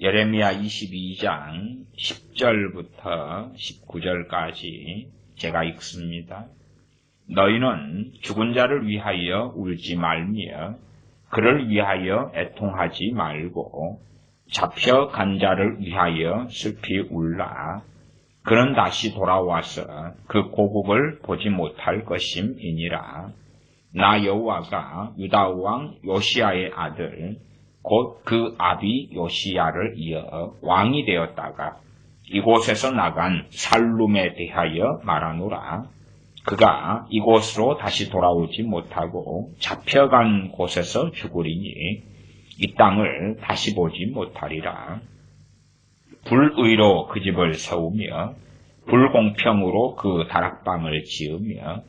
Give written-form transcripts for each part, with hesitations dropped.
예레미야 22장 10절부터 19절까지 제가 읽습니다. 너희는 죽은 자를 위하여 울지 말며 그를 위하여 애통하지 말고 잡혀간 자를 위하여 슬피 울라. 그는 다시 돌아와서 그 고국을 보지 못할 것임이니라. 나 여호와가 유다 왕 요시야의 아들 곧 그 아비 요시야를 이어 왕이 되었다가 이곳에서 나간 살룸에 대하여 말하노라. 그가 이곳으로 다시 돌아오지 못하고 잡혀간 곳에서 죽으리니 이 땅을 다시 보지 못하리라. 불의로 그 집을 세우며 불공평으로 그 다락방을 지으며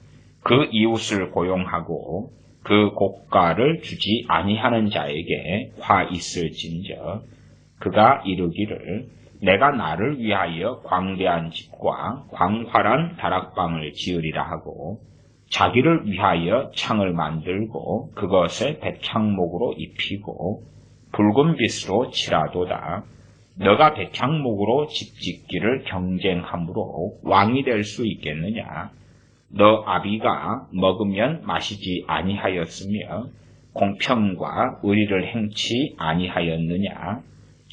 그 이웃을 고용하고 그 고가를 주지 아니하는 자에게 화 있을진저 그가 이르기를 내가 나를 위하여 광대한 집과 광활한 다락방을 지으리라 하고 자기를 위하여 창을 만들고 그것에 백향목으로 입히고 붉은 빛으로 칠하도다. 너가 백향목으로 집 짓기를 경쟁함으로 왕이 될 수 있겠느냐? 너 아비가 먹으면 마시지 아니하였으며 공평과 의리를 행치 아니하였느냐?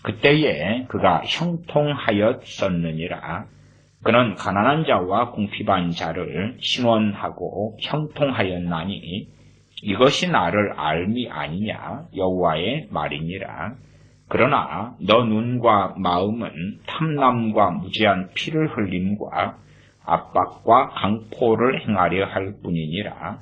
그때에 그가 형통하였었느니라. 그는 가난한 자와 궁핍한 자를 신원하고 형통하였나니 이것이 나를 알미 아니냐? 여호와의 말이니라. 그러나 너 눈과 마음은 탐남과 무지한 피를 흘림과 압박과 강포를 행하려 할 뿐이니라.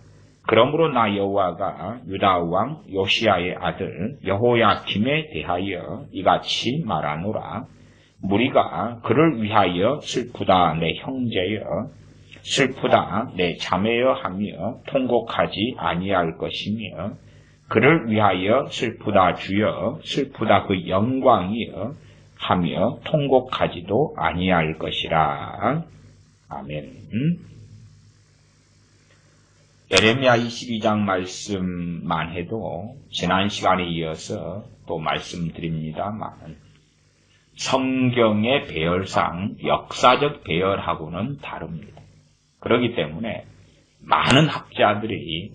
그러므로 나 여호와가 유다 왕 요시야의 아들 여호야김에 대하여 이같이 말하노라. 무리가 그를 위하여 슬프다 내 형제여 슬프다 내 자매여 하며 통곡하지 아니할 것이며 그를 위하여 슬프다 주여 슬프다 그 영광이여 하며 통곡하지도 아니할 것이라. 아멘. 예레미야 22장 말씀만 해도 지난 시간에 이어서 또 말씀드립니다만 성경의 배열상 역사적 배열하고는 다릅니다. 그렇기 때문에 많은 학자들이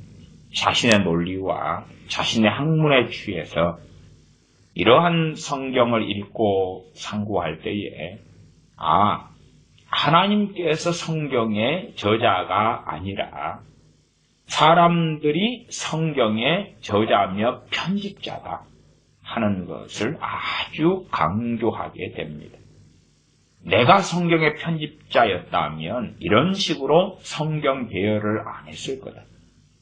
자신의 논리와 자신의 학문에 취해서 이러한 성경을 읽고 상고할 때에 하나님께서 성경의 저자가 아니라 사람들이 성경의 저자며 편집자다 하는 것을 아주 강조하게 됩니다. 내가 성경의 편집자였다면 이런 식으로 성경 배열을 안 했을 거다.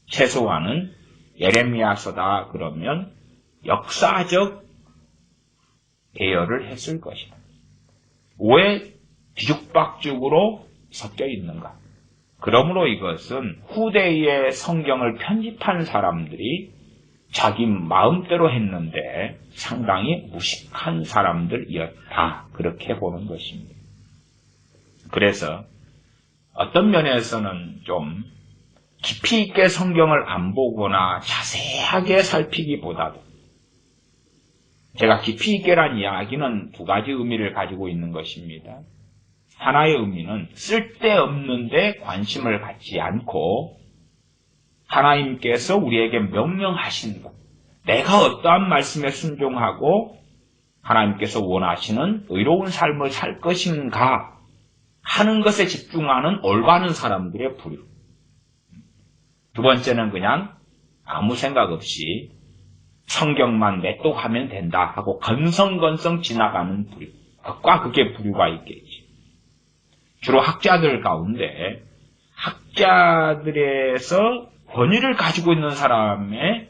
최소한은 예레미야서다 그러면 역사적 배열을 했을 것이다. 왜 뒤죽박죽으로 섞여 있는가? 그러므로 이것은 후대의 성경을 편집한 사람들이 자기 마음대로 했는데 상당히 무식한 사람들이었다. 그렇게 보는 것입니다. 그래서 어떤 면에서는 좀 깊이 있게 성경을 안 보거나 자세하게 살피기보다도 제가 깊이 있게란 이야기는 두 가지 의미를 가지고 있는 것입니다. 하나의 의미는 쓸데없는데 관심을 갖지 않고 하나님께서 우리에게 명령하신 것, 내가 어떠한 말씀에 순종하고 하나님께서 원하시는 의로운 삶을 살 것인가 하는 것에 집중하는 올바른 사람들의 부류. 두 번째는 그냥 아무 생각 없이 성경만 냅독하면 된다 하고 건성건성 지나가는 부류. 극과 극의 부류가 있겠지. 주로 학자들 가운데 학자들에서 권위를 가지고 있는 사람의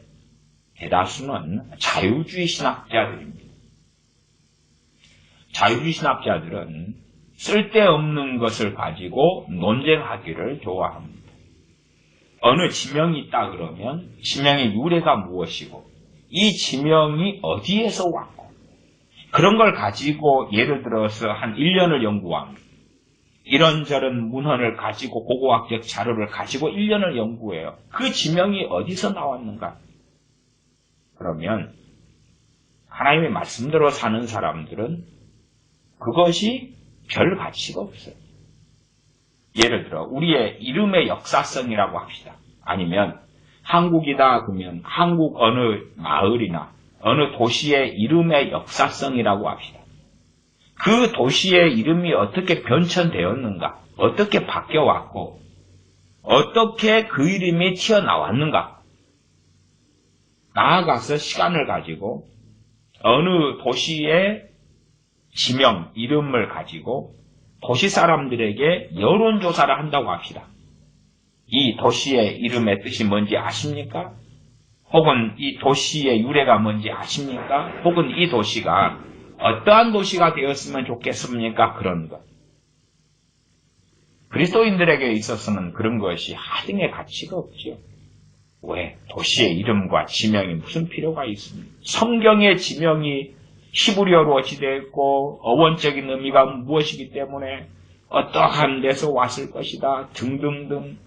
대다수는 자유주의 신학자들입니다. 자유주의 신학자들은 쓸데없는 것을 가지고 논쟁하기를 좋아합니다. 어느 지명이 있다 그러면 지명의 유래가 무엇이고 이 지명이 어디에서 왔고 그런 걸 가지고 예를 들어서 한 1년을 연구합니다. 이런저런 문헌을 가지고 고고학적 자료를 가지고 1년을 연구해요. 그 지명이 어디서 나왔는가? 그러면 하나님의 말씀대로 사는 사람들은 그것이 별 가치가 없어요. 예를 들어 우리의 이름의 역사성이라고 합시다. 아니면 한국이다 그러면 한국 어느 마을이나 어느 도시의 이름의 역사성이라고 합시다. 그 도시의 이름이 어떻게 변천되었는가, 어떻게 바뀌어왔고, 어떻게 그 이름이 튀어나왔는가. 나아가서 시간을 가지고 어느 도시의 지명, 이름을 가지고 도시 사람들에게 여론조사를 한다고 합시다. 이 도시의 이름의 뜻이 뭔지 아십니까? 혹은 이 도시의 유래가 뭔지 아십니까? 혹은 이 도시가 어떠한 도시가 되었으면 좋겠습니까? 그런 것. 그리스도인들에게 있어서는 그런 것이 하등의 가치가 없죠. 왜? 도시의 이름과 지명이 무슨 필요가 있습니까? 성경의 지명이 히브리어로 지되어 있고 어원적인 의미가 무엇이기 때문에 어떠한 데서 왔을 것이다 등등등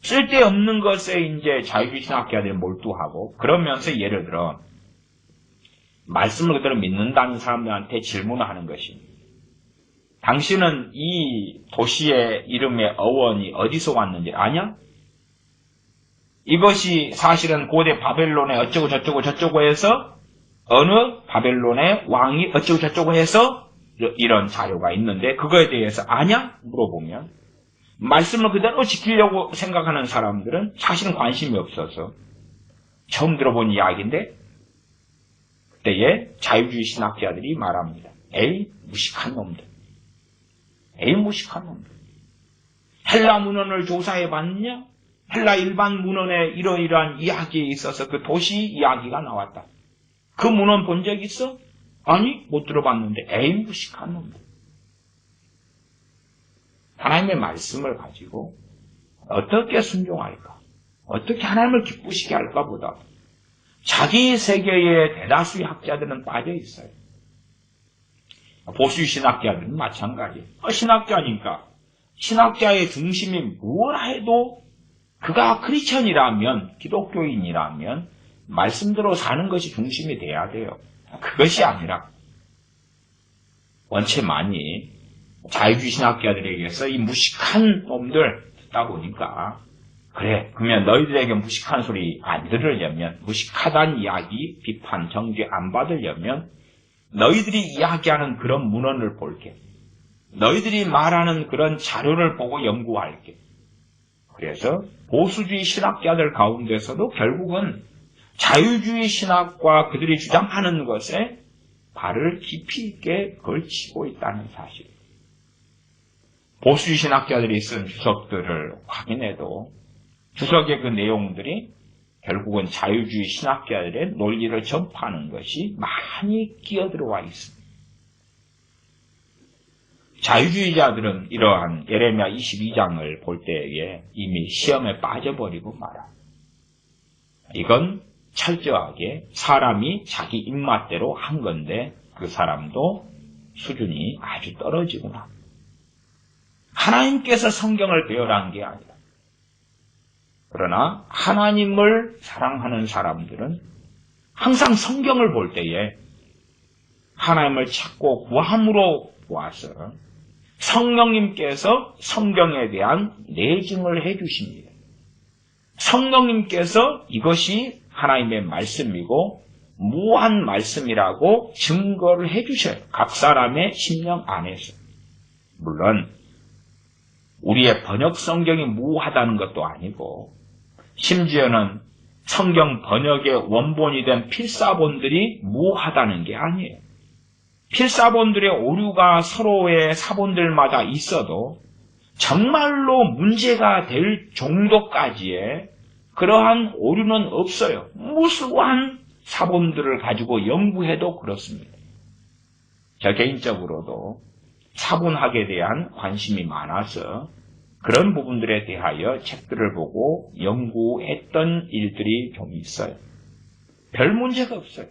쓸데없는 것에 이제 자유주의 신학자들이 몰두하고 그러면서 예를 들어 말씀을 그대로 믿는다는 사람들한테 질문을 하는 것입니다. 당신은 이 도시의 이름의 어원이 어디서 왔는지 아냐? 이것이 사실은 고대 바벨론의 어쩌고 저쩌고 해서 어느 바벨론의 왕이 어쩌고 저쩌고 해서 이런 자료가 있는데 그거에 대해서 아냐? 물어보면 말씀을 그대로 지키려고 생각하는 사람들은 사실은 관심이 없어서 처음 들어본 이야기인데 그때에 자유주의 신학자들이 말합니다. 에이 무식한 놈들. 에이 무식한 놈들. 헬라 문헌을 조사해봤냐? 헬라 일반 문헌에 이러이러한 이야기에 있어서 그 도시 이야기가 나왔다. 그 문헌 본 적 있어? 아니 못 들어봤는데 에이 무식한 놈들. 하나님의 말씀을 가지고 어떻게 순종할까? 어떻게 하나님을 기쁘시게 할까 보다 자기 세계의 대다수의 학자들은 빠져 있어요. 보수 신학자들은 마찬가지예요. 신학자니까 신학자의 중심이 뭐라 해도 그가 크리스천이라면 기독교인이라면 말씀대로 사는 것이 중심이 돼야 돼요. 그것이 아니라 원체 많이 자유주의 신학자들에게서 이 무식한 놈들 듣다 보니까 그래 그러면 너희들에게 무식한 소리 안 들으려면 무식하다는 이야기 비판 정죄 안 받으려면 너희들이 이야기하는 그런 문헌을 볼게. 너희들이 말하는 그런 자료를 보고 연구할게. 그래서 보수주의 신학자들 가운데서도 결국은 자유주의 신학과 그들이 주장하는 것에 발을 깊이 있게 걸치고 있다는 사실. 보수주의 신학자들이 쓴 주석들을 확인해도 주석의 그 내용들이 결국은 자유주의 신학자들의 논리를 전파하는 것이 많이 끼어들어와 있습니다. 자유주의자들은 이러한 예레미야 22장을 볼 때에 이미 시험에 빠져버리고 말아. 이건 철저하게 사람이 자기 입맛대로 한 건데 그 사람도 수준이 아주 떨어지구나. 하나님께서 성경을 배열한 게 아니라 그러나 하나님을 사랑하는 사람들은 항상 성경을 볼 때에 하나님을 찾고 구함으로 보아서 성령님께서 성경에 대한 내증을 해주십니다. 성령님께서 이것이 하나님의 말씀이고 무한 말씀이라고 증거를 해주셔요. 각 사람의 심령 안에서. 물론 우리의 번역 성경이 무하다는 것도 아니고 심지어는 성경 번역의 원본이 된 필사본들이 무하다는 게 아니에요. 필사본들의 오류가 서로의 사본들마다 있어도 정말로 문제가 될 정도까지의 그러한 오류는 없어요. 무수한 사본들을 가지고 연구해도 그렇습니다. 저 개인적으로도 사본학에 대한 관심이 많아서 그런 부분들에 대하여 책들을 보고 연구했던 일들이 좀 있어요. 별 문제가 없어요.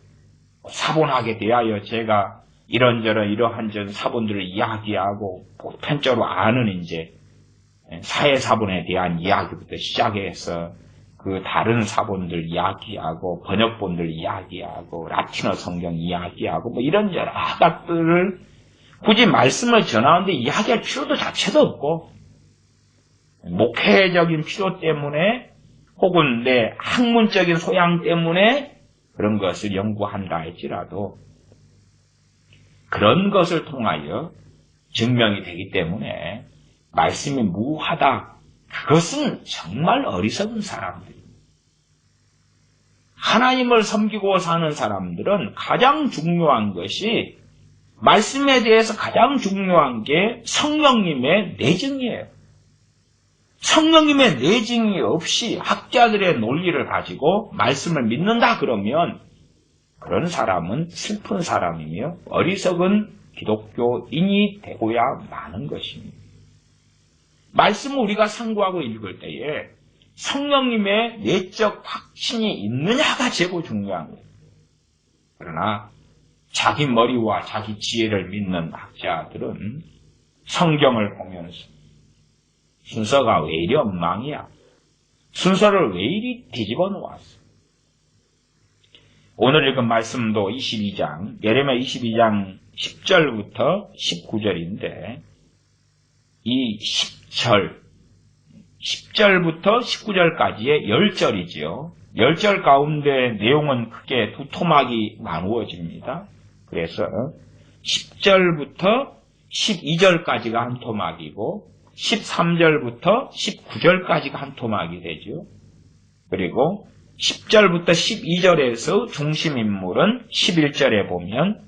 사본학에 대하여 제가 이런저런 이러한 사본들을 이야기하고 보편적으로 아는 이제 사회사본에 대한 이야기부터 시작해서 그 다른 사본들 이야기하고 번역본들 이야기하고 라틴어 성경 이야기하고 뭐 이런 여러 것들을 굳이 말씀을 전하는데 이야기할 필요도 자체도 없고 목회적인 필요 때문에 혹은 내 학문적인 소양 때문에 그런 것을 연구한다 할지라도 그런 것을 통하여 증명이 되기 때문에 말씀이 무하다. 그것은 정말 어리석은 사람들입니다. 하나님을 섬기고 사는 사람들은 가장 중요한 것이 말씀에 대해서 가장 중요한 게 성령님의 내증이에요. 성령님의 내증이 없이 학자들의 논리를 가지고 말씀을 믿는다 그러면 그런 사람은 슬픈 사람이며 어리석은 기독교인이 되고야 마는 것입니다. 말씀을 우리가 상고하고 읽을 때에 성령님의 내적 확신이 있느냐가 최고 중요한 거예요. 그러나 자기 머리와 자기 지혜를 믿는 학자들은 성경을 보면서 순서가 왜 이리 엉망이야? 순서를 왜 이리 뒤집어 놓았어? 오늘 읽은 말씀도 22장, 예레미야 22장 10절부터 19절인데 이 10절부터 19절까지의 10절이지요. 10절 가운데 내용은 크게 두 토막이 나누어집니다. 그래서 10절부터 12절까지가 한 토막이고 13절부터 19절까지가 한 토막이 되죠. 그리고 10절부터 12절에서 중심인물은 11절에 보면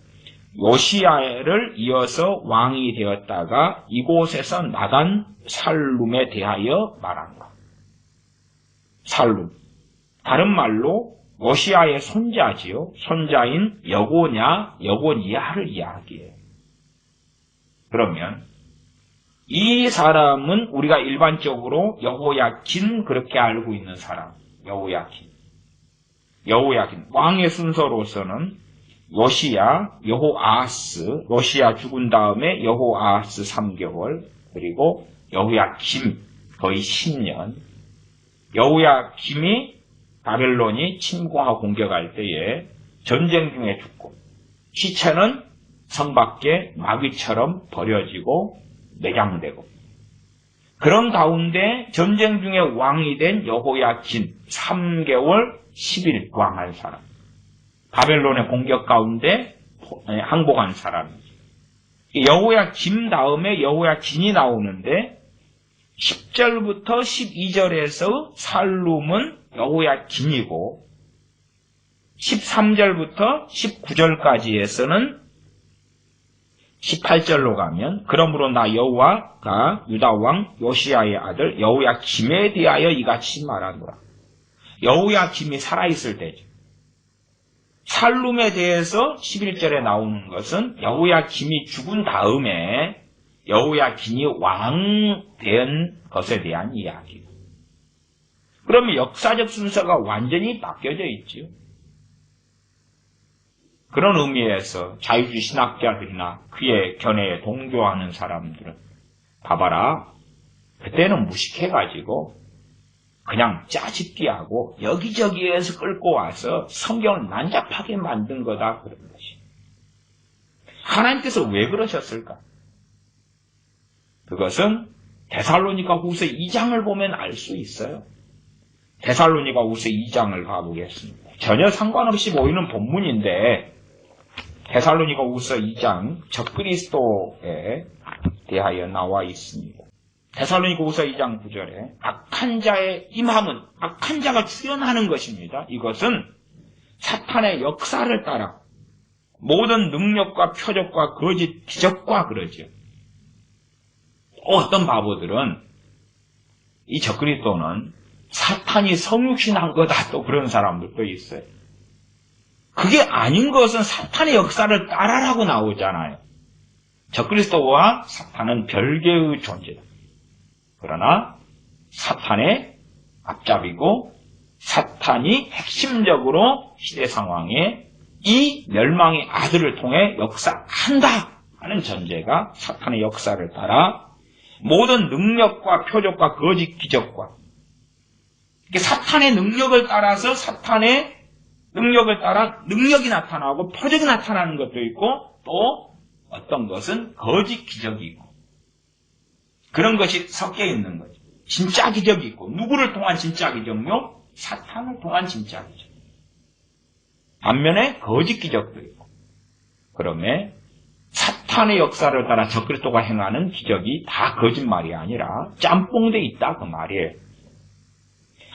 요시야를 이어서 왕이 되었다가 이곳에서 나단 살룸에 대하여 말한다. 살룸. 다른 말로 요시야의 손자지요. 손자인 여고니야를 이야기해요. 그러면 이 사람은 우리가 일반적으로 여호야킨 그렇게 알고 있는 사람. 여호야킨. 왕의 순서로서는 요시야, 여호아하스, 요시야 죽은 다음에 여호아하스 3개월, 그리고 여호야김 거의 10년. 여호야김이 바벨론이 침공하고 공격할 때에 전쟁 중에 죽고 시체는 성 밖에 마귀처럼 버려지고 매장되고 그런 가운데 전쟁 중에 왕이 된 여호야킨 3개월 10일 왕한 사람. 바벨론의 공격 가운데 항복한 사람이죠. 여호야김 다음에 여호야긴이 나오는데 10절부터 12절에서 살룸은 여호야긴이고 13절부터 19절까지에서는 18절로 가면 그러므로 나 여호와가 유다왕 요시야의 아들 여호야김에 대하여 이같이 말하노라. 여호야김이 살아있을 때죠. 살룸에 대해서 11절에 나오는 것은 여호야김이 죽은 다음에 여호야긴이 왕된 것에 대한 이야기고. 그러면 역사적 순서가 완전히 바뀌어져 있지요. 그런 의미에서 자유주의 신학자들이나 그의 견해에 동조하는 사람들은 봐봐라. 그때는 무식해가지고 그냥 짜집기하고 여기저기에서 끌고 와서 성경을 난잡하게 만든 거다 그런 것이. 하나님께서 왜 그러셨을까? 그것은 데살로니가 후서 2장을 보면 알 수 있어요. 데살로니가 후서 2장을 가보겠습니다. 전혀 상관없이 보이는 본문인데 데살로니가 후서 2장 적그리스도에 대하여 나와 있습니다. 데살로니가 후서 2장 9절에 악한 자의 임함은 악한 자가 출현하는 것입니다. 이것은 사탄의 역사를 따라 모든 능력과 표적과 거짓 기적과 그러죠. 어떤 바보들은 이 적그리스도는 사탄이 성육신한 거다 또 그런 사람들도 있어요. 그게 아닌 것은 사탄의 역사를 따라라고 나오잖아요. 적그리스도와 사탄은 별개의 존재다. 그러나 사탄의 앞잡이고 사탄이 핵심적으로 시대 상황에 이 멸망의 아들을 통해 역사한다 하는 전제가 사탄의 역사를 따라 모든 능력과 표적과 거짓 기적과 사탄의 능력을 따라서 사탄의 능력을 따라 능력이 나타나고 표적이 나타나는 것도 있고 또 어떤 것은 거짓 기적이 있고 그런 것이 섞여 있는 거죠. 진짜 기적이 있고 누구를 통한 진짜 기적요? 사탄을 통한 진짜 기적. 반면에 거짓 기적도 있고 그러면 사탄의 역사를 따라 적그리스도가 행하는 기적이 다 거짓말이 아니라 짬뽕돼 있다 그 말이에요.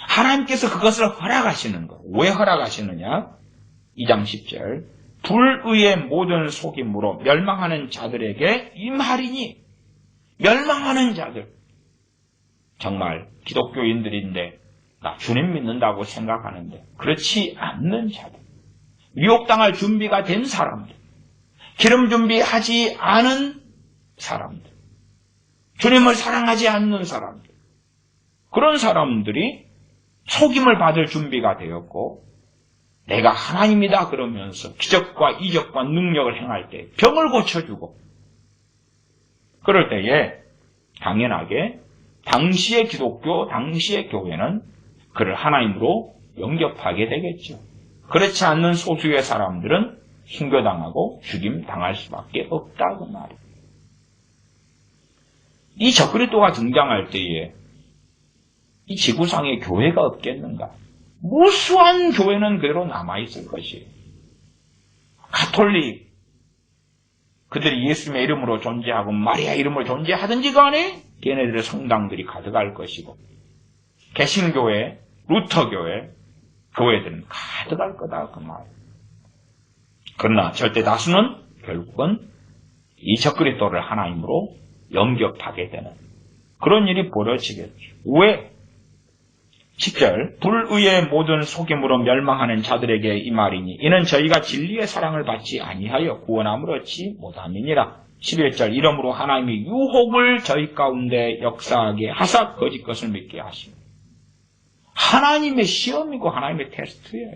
하나님께서 그것을 허락하시는 거. 왜 허락하시느냐? 2장 10절 불의의 모든 속임으로 멸망하는 자들에게 임하리니 멸망하는 자들 정말 기독교인들인데 나 주님 믿는다고 생각하는데 그렇지 않는 자들 미혹당할 준비가 된 사람들 기름 준비하지 않은 사람들 주님을 사랑하지 않는 사람들 그런 사람들이 속임을 받을 준비가 되었고 내가 하나님이다 그러면서 기적과 이적과 능력을 행할 때 병을 고쳐주고 그럴 때에 당연하게 당시의 기독교, 당시의 교회는 그를 하나님으로 영접하게 되겠죠. 그렇지 않는 소수의 사람들은 순교당하고 죽임당할 수밖에 없다 그 말이에요. 이 적그리스도가 등장할 때에 이 지구상에 교회가 없겠는가? 무수한 교회는 그대로 남아있을 것이에요. 가톨릭, 그들이 예수님의 이름으로 존재하고 마리아 이름으로 존재하든지 간에 걔네들의 성당들이 가득할 것이고 개신교회, 루터교회, 교회들은 가득할 거다 그 말이에요. 그러나 절대 다수는 결국은 이 적그리스도를 하나님으로 영접하게 되는 그런 일이 벌어지겠죠. 왜? 10절 불의의 모든 속임으로 멸망하는 자들에게 이 말이니 이는 저희가 진리의 사랑을 받지 아니하여 구원함을 얻지 못함이니라. 11절 이러므로 하나님이 유혹을 저희 가운데 역사하게 하사 거짓 것을 믿게 하시니 하나님의 시험이고 하나님의 테스트예요.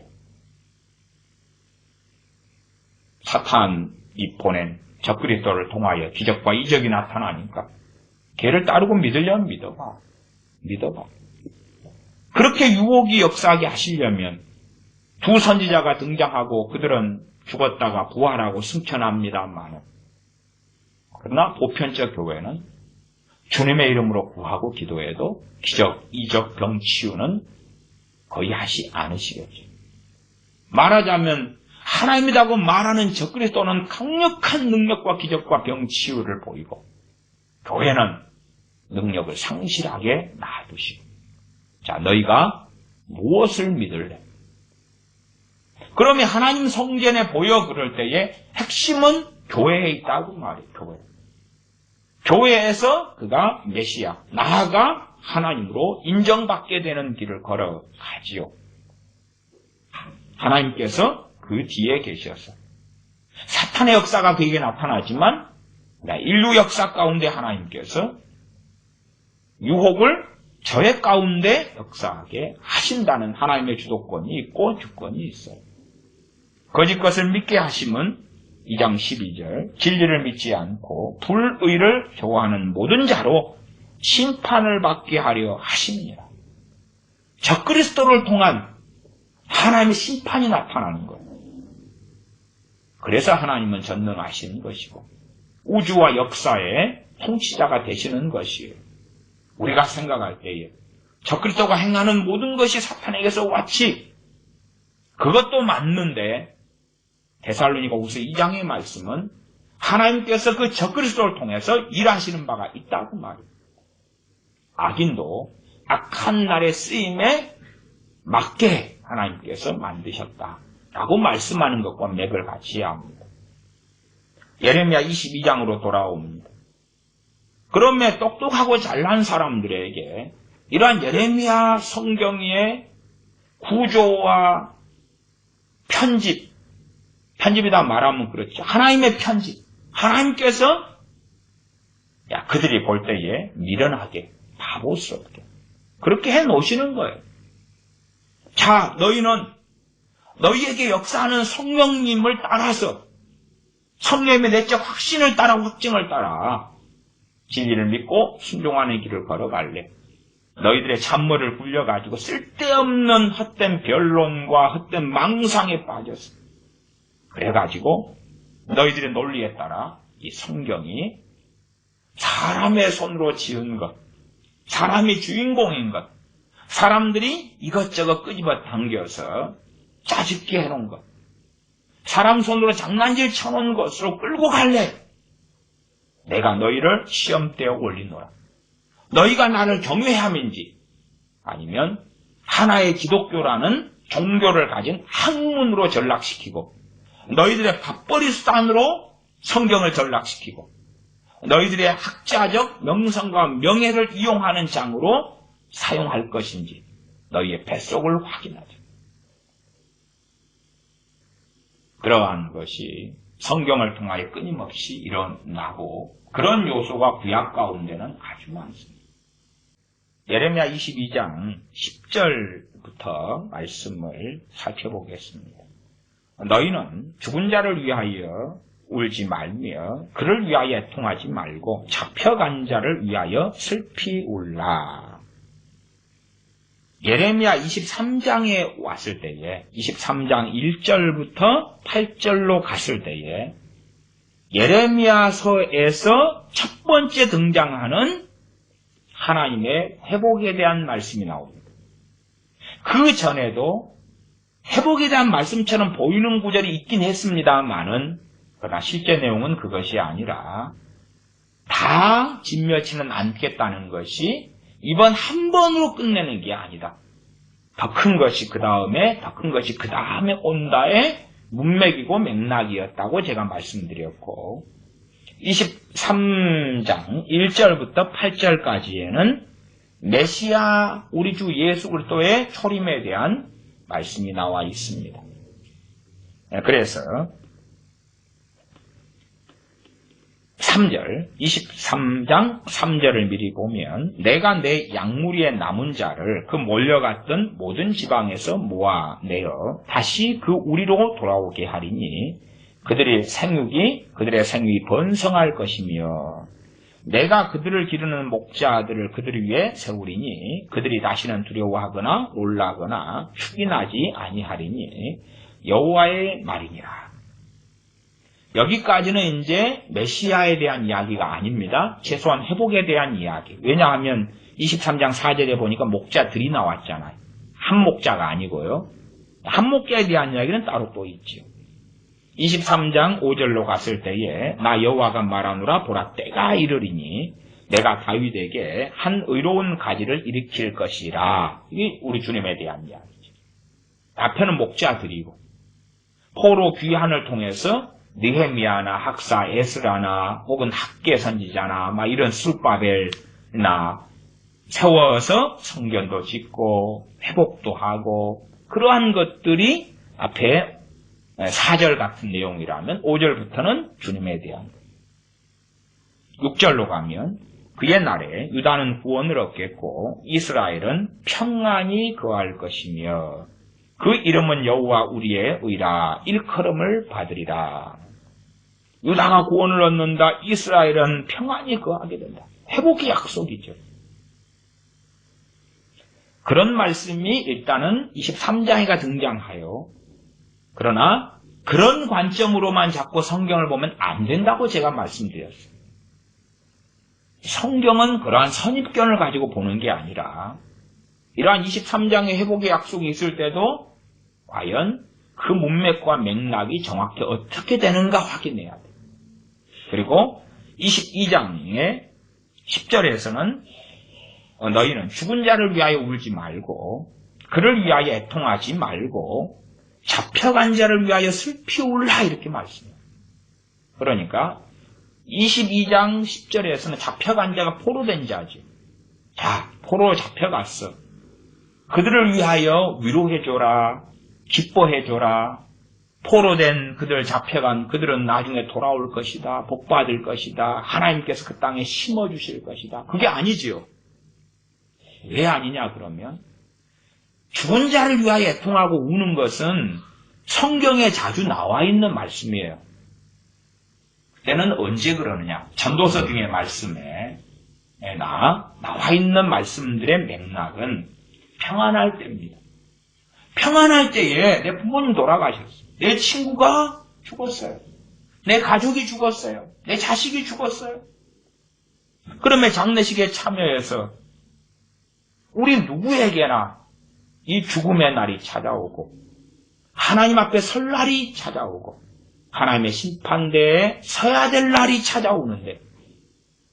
사탄이 보낸 적그리스도를 통하여 기적과 이적이 나타나니까 걔를 따르고 믿으려면 믿어봐. 그렇게 유혹이 역사하게 하시려면 두 선지자가 등장하고 그들은 죽었다가 부활하고 승천합니다만 그러나 보편적 교회는 주님의 이름으로 구하고 기도해도 기적, 이적, 병 치유는 거의 하시 않으시겠죠. 말하자면 하나님이라고 말하는 적그리스도는 강력한 능력과 기적과 병 치유를 보이고 교회는 능력을 상실하게 놔두시고 자, 너희가 무엇을 믿을래? 그러면 하나님 성전에 보여 그럴 때에 핵심은 교회에 있다고 말이에요. 교회에서 그가 메시아, 나아가 하나님으로 인정받게 되는 길을 걸어가지요. 하나님께서 그 뒤에 계셔서 사탄의 역사가 그에게 나타나지만 인류 역사 가운데 하나님께서 유혹을 저의 가운데 역사하게 하신다는 하나님의 주도권이 있고 주권이 있어요. 거짓 것을 믿게 하심은 2장 12절 진리를 믿지 않고 불의를 좋아하는 모든 자로 심판을 받게 하려 하심이니라. 적그리스도를 통한 하나님의 심판이 나타나는 거예요. 그래서 하나님은 전능하신 것이고 우주와 역사의 통치자가 되시는 것이에요. 우리가 생각할 때에 적그리스도가 행하는 모든 것이 사탄에게서 왔지. 그것도 맞는데 데살로니가후서 2장의 말씀은 하나님께서 그 적그리스도를 통해서 일하시는 바가 있다고 말이에요. 악인도 악한 날의 쓰임에 맞게 하나님께서 만드셨다라고 말씀하는 것과 맥을 같이 해야 합니다. 예레미야 22장으로 돌아옵니다. 그러면 똑똑하고 잘난 사람들에게 이러한 예레미야 성경의 구조와 편집이다 말하면 그렇죠. 하나님의 편집. 하나님께서 그들이 볼 때에 미련하게 바보스럽게 그렇게 해놓으시는 거예요. 자, 너희는 너희에게 역사하는 성령님을 따라서 성령님의 내적 확신을 따라 확증을 따라 진리를 믿고 순종하는 길을 걸어갈래. 너희들의 잔머리를 굴려가지고 쓸데없는 헛된 변론과 헛된 망상에 빠졌어. 그래가지고 너희들의 논리에 따라 이 성경이 사람의 손으로 지은 것, 사람이 주인공인 것, 사람들이 이것저것 끄집어 당겨서 짜집게 해놓은 것, 사람 손으로 장난질 쳐놓은 것으로 끌고 갈래. 내가 너희를 시험대에 올리노라. 너희가 나를 경외함인지 아니면 하나의 기독교라는 종교를 가진 학문으로 전락시키고 너희들의 밥벌이 수단으로 성경을 전락시키고 너희들의 학자적 명성과 명예를 이용하는 장으로 사용할 것인지 너희의 뱃속을 확인하자. 그러한 것이 성경을 통하여 끊임없이 일어나고 그런 요소가 구약 가운데는 아주 많습니다. 예레미야 22장 10절부터 말씀을 살펴보겠습니다. 너희는 죽은 자를 위하여 울지 말며 그를 위하여 애통하지 말고 잡혀간 자를 위하여 슬피 울라. 예레미야 23장에 왔을 때에 23장 1절부터 8절로 갔을 때에 예레미야서에서 첫 번째 등장하는 하나님의 회복에 대한 말씀이 나옵니다. 그 전에도 회복에 대한 말씀처럼 보이는 구절이 있긴 했습니다만은 그러나 실제 내용은 그것이 아니라 다 진며치는 않겠다는 것이 이번 한 번으로 끝내는 게 아니다. 더 큰 것이 그 다음에, 더 큰 것이 그 다음에 온다의 문맥이고 맥락이었다고 제가 말씀드렸고 23장 1절부터 8절까지에는 메시아 우리 주 예수 그리스도의 초림에 대한 말씀이 나와 있습니다. 그래서 3절, 23장 3절을 미리 보면 내가 내 양무리의 남은 자를 그 몰려갔던 모든 지방에서 모아내어 다시 그 우리로 돌아오게 하리니 그들의 생육이 번성할 것이며 내가 그들을 기르는 목자들을 그들 위에 세우리니 그들이 다시는 두려워하거나 놀라거나 축인하지 아니하리니 여호와의 말이니라. 여기까지는 이제 메시아에 대한 이야기가 아닙니다. 최소한 회복에 대한 이야기. 왜냐하면 23장 4절에 보니까 목자들이 나왔잖아요. 한 목자가 아니고요. 한 목자에 대한 이야기는 따로 또 있죠. 23장 5절로 갔을 때에 나 여호와가 말하노라 보라 때가 이르리니 내가 다윗에게 한 의로운 가지를 일으킬 것이라. 이게 우리 주님에 대한 이야기죠. 앞에는 목자들이고 포로 귀환을 통해서 느헤미야나 학사 에스라나 혹은 학계 선지자나 막 이런 술바벨나 세워서 성전도 짓고 회복도 하고 그러한 것들이 앞에 4절 같은 내용이라면 5절부터는 주님에 대한 것. 6절로 가면 그의 날에 유다는 구원을 얻겠고 이스라엘은 평안히 거할 것이며 그 이름은 여호와 우리의 의라 일컬음을 받으리라. 유다가 구원을 얻는다. 이스라엘은 평안히 거하게 된다. 회복의 약속이죠. 그런 말씀이 일단은 23장에가 등장하여 그러나 그런 관점으로만 자꾸 성경을 보면 안 된다고 제가 말씀드렸어요. 성경은 그러한 선입견을 가지고 보는 게 아니라 이러한 23장의 회복의 약속이 있을 때도 과연 그 문맥과 맥락이 정확히 어떻게 되는가 확인해야 돼요. 그리고 22장의 10절에서는 너희는 죽은 자를 위하여 울지 말고 그를 위하여 애통하지 말고 잡혀간 자를 위하여 슬피 울라 이렇게 말씀해요. 그러니까 22장 10절에서는 잡혀간 자가 포로된 자지. 자, 포로 잡혀갔어. 그들을 위하여 위로해줘라. 기뻐해줘라. 포로된 그들 잡혀간 그들은 나중에 돌아올 것이다. 복받을 것이다. 하나님께서 그 땅에 심어주실 것이다. 그게 아니지요. 왜 아니냐 그러면 죽은 자를 위하여 애통하고 우는 것은 성경에 자주 나와 있는 말씀이에요. 그때는 언제 그러느냐? 전도서 등의 말씀에 나와 있는 말씀들의 맥락은 평안할 때입니다. 평안할 때에 내 부모님 돌아가셨어요. 내 친구가 죽었어요. 내 가족이 죽었어요. 내 자식이 죽었어요. 그러면 장례식에 참여해서 우리 누구에게나 이 죽음의 날이 찾아오고 하나님 앞에 설 날이 찾아오고 하나님의 심판대에 서야 될 날이 찾아오는데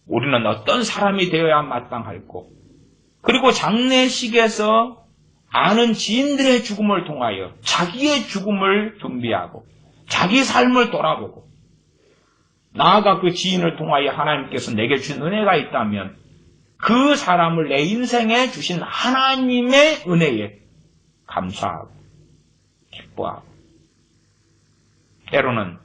우리는 어떤 사람이 되어야 마땅할고 그리고 장례식에서 아는 지인들의 죽음을 통하여 자기의 죽음을 준비하고 자기 삶을 돌아보고 나아가 그 지인을 통하여 하나님께서 내게 준 은혜가 있다면 그 사람을 내 인생에 주신 하나님의 은혜에 감사하고 기뻐하고 때로는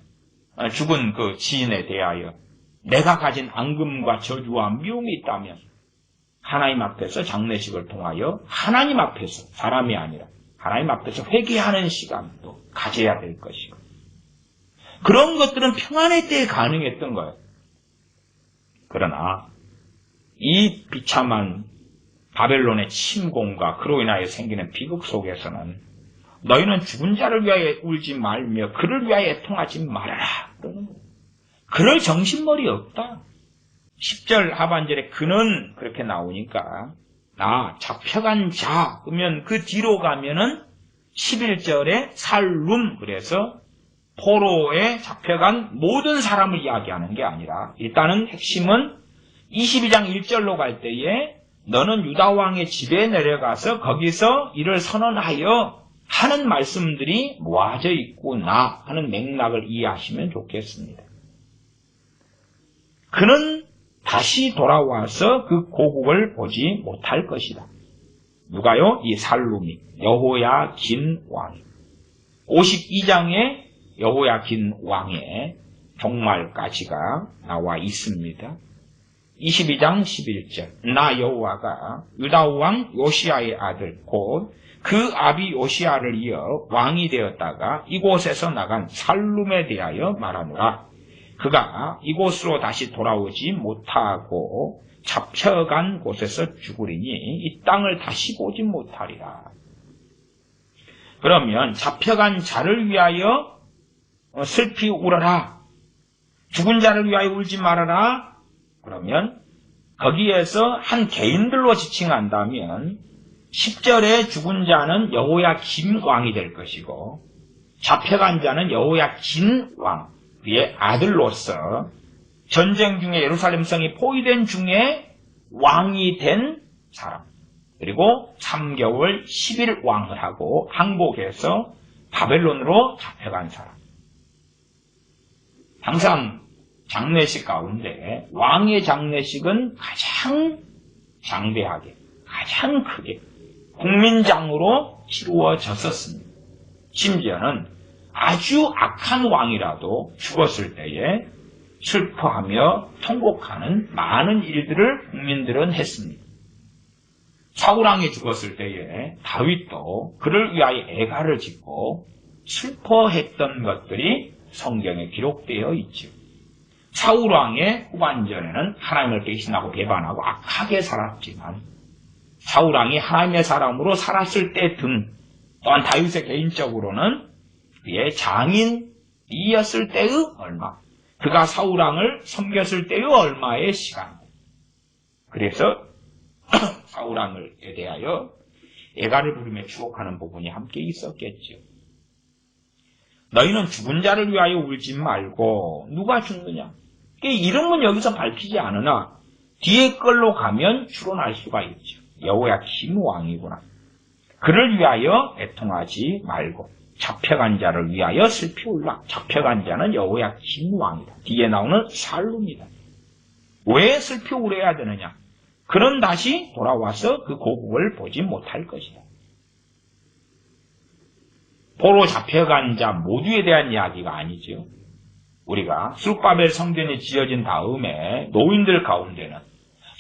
죽은 그 지인에 대하여 내가 가진 앙금과 저주와 미움이 있다면 하나님 앞에서 장례식을 통하여 하나님 앞에서 사람이 아니라 하나님 앞에서 회개하는 시간도 가져야 될 것이고 그런 것들은 평안의 때에 가능했던 거예요. 그러나 이 비참한 바벨론의 침공과 그로 인하여 생기는 비극 속에서는 너희는 죽은 자를 위하여 울지 말며 그를 위하여 애통하지 말아라. 그러는 거예요. 그럴 정신머리 없다. 10절 하반절에 그는 그렇게 나오니까 잡혀간 자 그러면 그 뒤로 가면은 11절에 살룸 그래서 포로에 잡혀간 모든 사람을 이야기하는 게 아니라 일단은 핵심은 22장 1절로 갈 때에 너는 유다왕의 집에 내려가서 거기서 이를 선언하여 하는 말씀들이 모아져 있구나 하는 맥락을 이해하시면 좋겠습니다. 그는 다시 돌아와서 그 고국을 보지 못할 것이다. 누가요? 이 살룸이 여호야긴 왕 52장에 여호야긴 왕의 종말까지가 나와 있습니다. 22장 11절 나 여호와가 유다 왕 요시야의 아들 곧 그 아비 요시야를 이어 왕이 되었다가 이곳에서 나간 살룸에 대하여 말하노라. 그가 이곳으로 다시 돌아오지 못하고 잡혀간 곳에서 죽으리니 이 땅을 다시 보지 못하리라. 그러면 잡혀간 자를 위하여 슬피 울어라. 죽은 자를 위하여 울지 말아라. 그러면 거기에서 한 개인들로 지칭한다면 10절에 죽은 자는 여호야김 왕이 될 것이고 잡혀간 자는 여호야긴 왕 그의 아들로서 전쟁 중에 예루살렘 성이 포위된 중에 왕이 된 사람 그리고 3개월 10일 왕을 하고 항복해서 바벨론으로 잡혀간 사람. 항상 장례식 가운데 왕의 장례식은 가장 장대하게 가장 크게 국민장으로 치루어졌었습니다. 심지어는 아주 악한 왕이라도 죽었을 때에 슬퍼하며 통곡하는 많은 일들을 국민들은 했습니다. 사울왕이 죽었을 때에 다윗도 그를 위하여 애가를 짓고 슬퍼했던 것들이 성경에 기록되어 있죠. 사울왕의 후반전에는 하나님을 배신하고 배반하고 악하게 살았지만 사울왕이 하나님의 사람으로 살았을 때 등 또한 다윗의 개인적으로는 그의 장인이었을 때의 얼마 그가 사울왕을 섬겼을 때의 얼마의 시간 그래서 사울왕에 대하여 애가를 부르며 추억하는 부분이 함께 있었겠죠. 너희는 죽은 자를 위하여 울지 말고 누가 죽느냐 이름은 여기서 밝히지 않으나 뒤에 걸로 가면 추론할 수가 있죠. 여호야김 왕이구나. 그를 위하여 애통하지 말고 잡혀간 자를 위하여 슬피 울라. 잡혀간 자는 여호야김 왕이다. 뒤에 나오는 살룸이다. 왜 슬피 울어야 되느냐? 그는 다시 돌아와서 그 고국을 보지 못할 것이다. 포로 잡혀간 자 모두에 대한 이야기가 아니죠. 우리가 스룹바벨 성전이 지어진 다음에 노인들 가운데는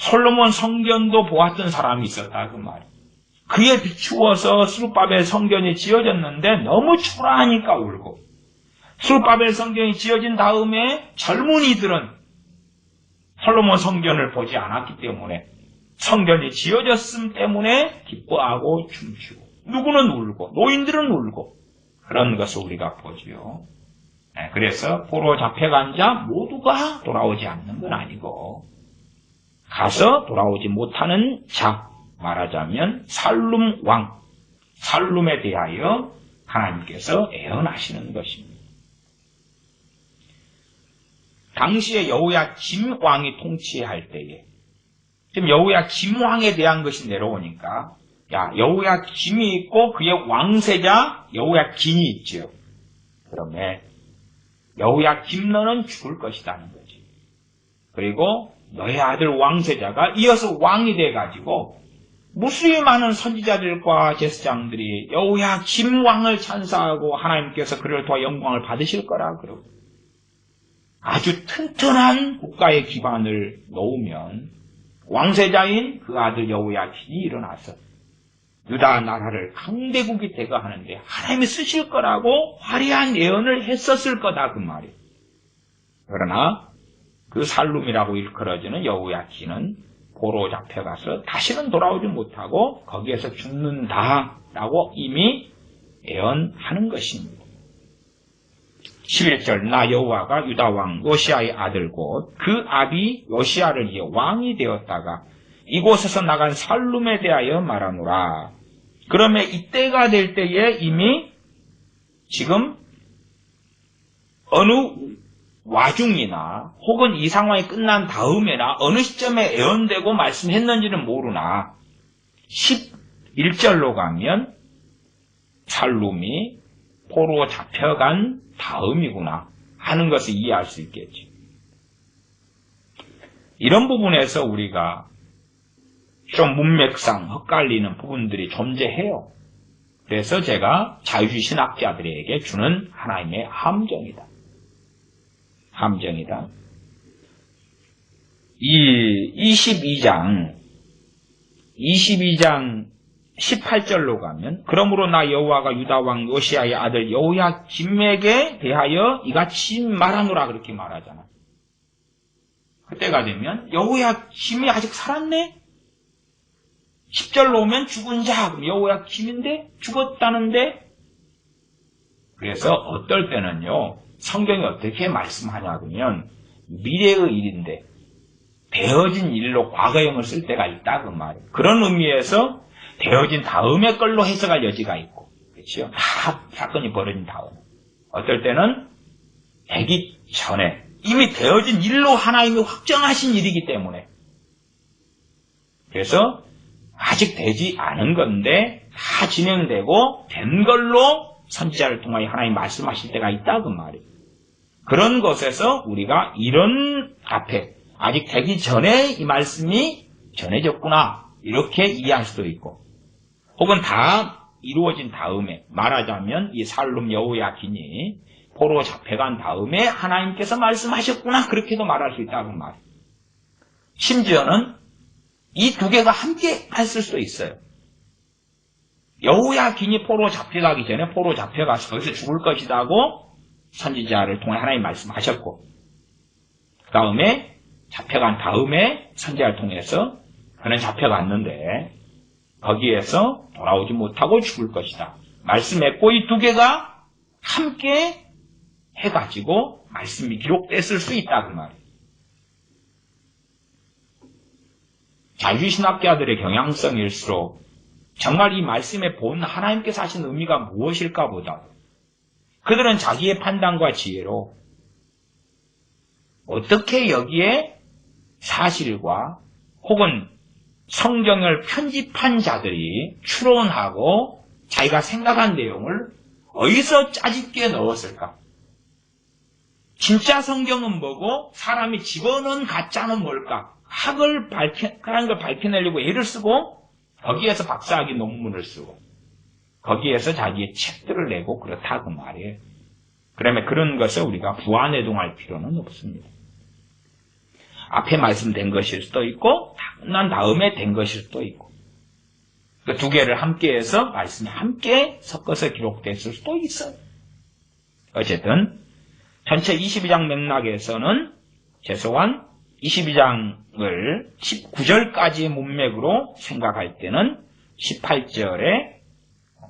솔로몬 성전도 보았던 사람이 있었다 그 말이에요. 그에 비추어서 스룹바벨 성전이 지어졌는데 너무 초라하니까 울고 스룹바벨 성전이 지어진 다음에 젊은이들은 솔로몬 성전을 보지 않았기 때문에 성전이 지어졌음 때문에 기뻐하고 춤추고 누구는 울고 노인들은 울고 그런 것을 우리가 보지요. 그래서 포로 잡혀간 자 모두가 돌아오지 않는 건 아니고 가서 돌아오지 못하는 자, 말하자면 살룸 왕, 살룸에 대하여 하나님께서 애언하시는 것입니다. 당시에 여호야김 왕이 통치할 때에 지금 여호야김 왕에 대한 것이 내려오니까 여호야김이 있고 그의 왕세자 여호야긴이 있죠. 그러면 여호야김 너는 죽을 것이라는 거지. 그리고 너의 아들 왕세자가 이어서 왕이 돼가지고 무수히 많은 선지자들과 제사장들이 여호야김 왕을 찬사하고 하나님께서 그를 도와 영광을 받으실 거라 그러고 아주 튼튼한 국가의 기반을 놓으면 왕세자인 그 아들 여호야김이 일어나서 유다 나라를 강대국이 되게 하는데 하나님이 쓰실 거라고 화려한 예언을 했었을 거다 그 말이에요. 그러나 그 살룸이라고 일컬어지는 여호야김은 포로 잡혀가서 다시는 돌아오지 못하고 거기에서 죽는다라고 이미 예언하는 것입니다. 11절 나 여호와가 유다 왕 요시아의 아들 곧 그 아비 요시아를 이어 왕이 되었다가 이곳에서 나간 살룸에 대하여 말하노라. 그러면 이때가 될 때에 이미 지금 어느 와중이나 혹은 이 상황이 끝난 다음에나 어느 시점에 예언되고 말씀했는지는 모르나 11절로 가면 살룸이 포로 잡혀간 다음이구나 하는 것을 이해할 수 있겠지. 이런 부분에서 우리가 좀 문맥상 헷갈리는 부분들이 존재해요. 그래서 제가 자유주의 신학자들에게 주는 하나님의 함정이다. 함정이다. 이 22장 18절로 가면 그러므로 나 여호와가 유다 왕 요시아의 아들 여호야김에게 대하여 이같이 말하노라 그렇게 말하잖아. 그때가 되면 여호야김이 아직 살았네? 10절로 오면 죽은 자, 여호야김인데 죽었다는데. 그래서 어떨 때는요 성경이 어떻게 말씀하냐면 미래의 일인데 되어진 일로 과거형을 쓸 때가 있다 그 말이에요. 그런 의미에서 되어진 다음의 걸로 해석할 여지가 있고, 그렇죠? 다 사건이 벌어진 다음에. 어떨 때는 되기 전에 이미 되어진 일로 하나님이 확정하신 일이기 때문에. 그래서 아직 되지 않은 건데 다 진행되고 된 걸로 선지자를 통하여 하나님 말씀하실 때가 있다 그 말이에요. 그런 것에서 우리가 이런 앞에 아직 되기 전에 이 말씀이 전해졌구나 이렇게 이해할 수도 있고, 혹은 다 이루어진 다음에 말하자면 이 살룸 여호야긴이 포로 잡혀간 다음에 하나님께서 말씀하셨구나 그렇게도 말할 수 있다고 말이에요. 심지어는 이 두 개가 함께 했을 수도 있어요. 여호야긴이 포로 잡혀가기 전에 포로 잡혀가서 거기서 죽을 것이다 하고 선지자를 통해 하나님 말씀하셨고, 그 다음에 잡혀간 다음에 선지자를 통해서 그는 잡혀갔는데 거기에서 돌아오지 못하고 죽을 것이다 말씀했고, 이 두 개가 함께 해가지고 말씀이 기록됐을 수 있다 그 말이에요. 자유주의 신학자들의 경향성일수록 정말 이 말씀의 본 하나님께서 하신 의미가 무엇일까 보다 그들은 자기의 판단과 지혜로 어떻게 여기에 사실과 혹은 성경을 편집한 자들이 추론하고 자기가 생각한 내용을 어디서 짜집게 넣었을까? 진짜 성경은 뭐고 사람이 집어넣은 가짜는 뭘까? 하는 걸 밝혀내려고 애를 쓰고 거기에서 박사학위 논문을 쓰고 거기에서 자기의 책들을 내고 그렇다 그 말이에요. 그러면 그런 것을 우리가 부안해동할 필요는 없습니다. 앞에 말씀된 것일 수도 있고 다 끝난 다음에 된 것일 수도 있고 그 두 개를 함께해서 말씀이 함께 섞어서 기록됐을 수도 있어요. 어쨌든 전체 22장 맥락에서는 최소한 22장을 19절까지의 문맥으로 생각할 때는 18절에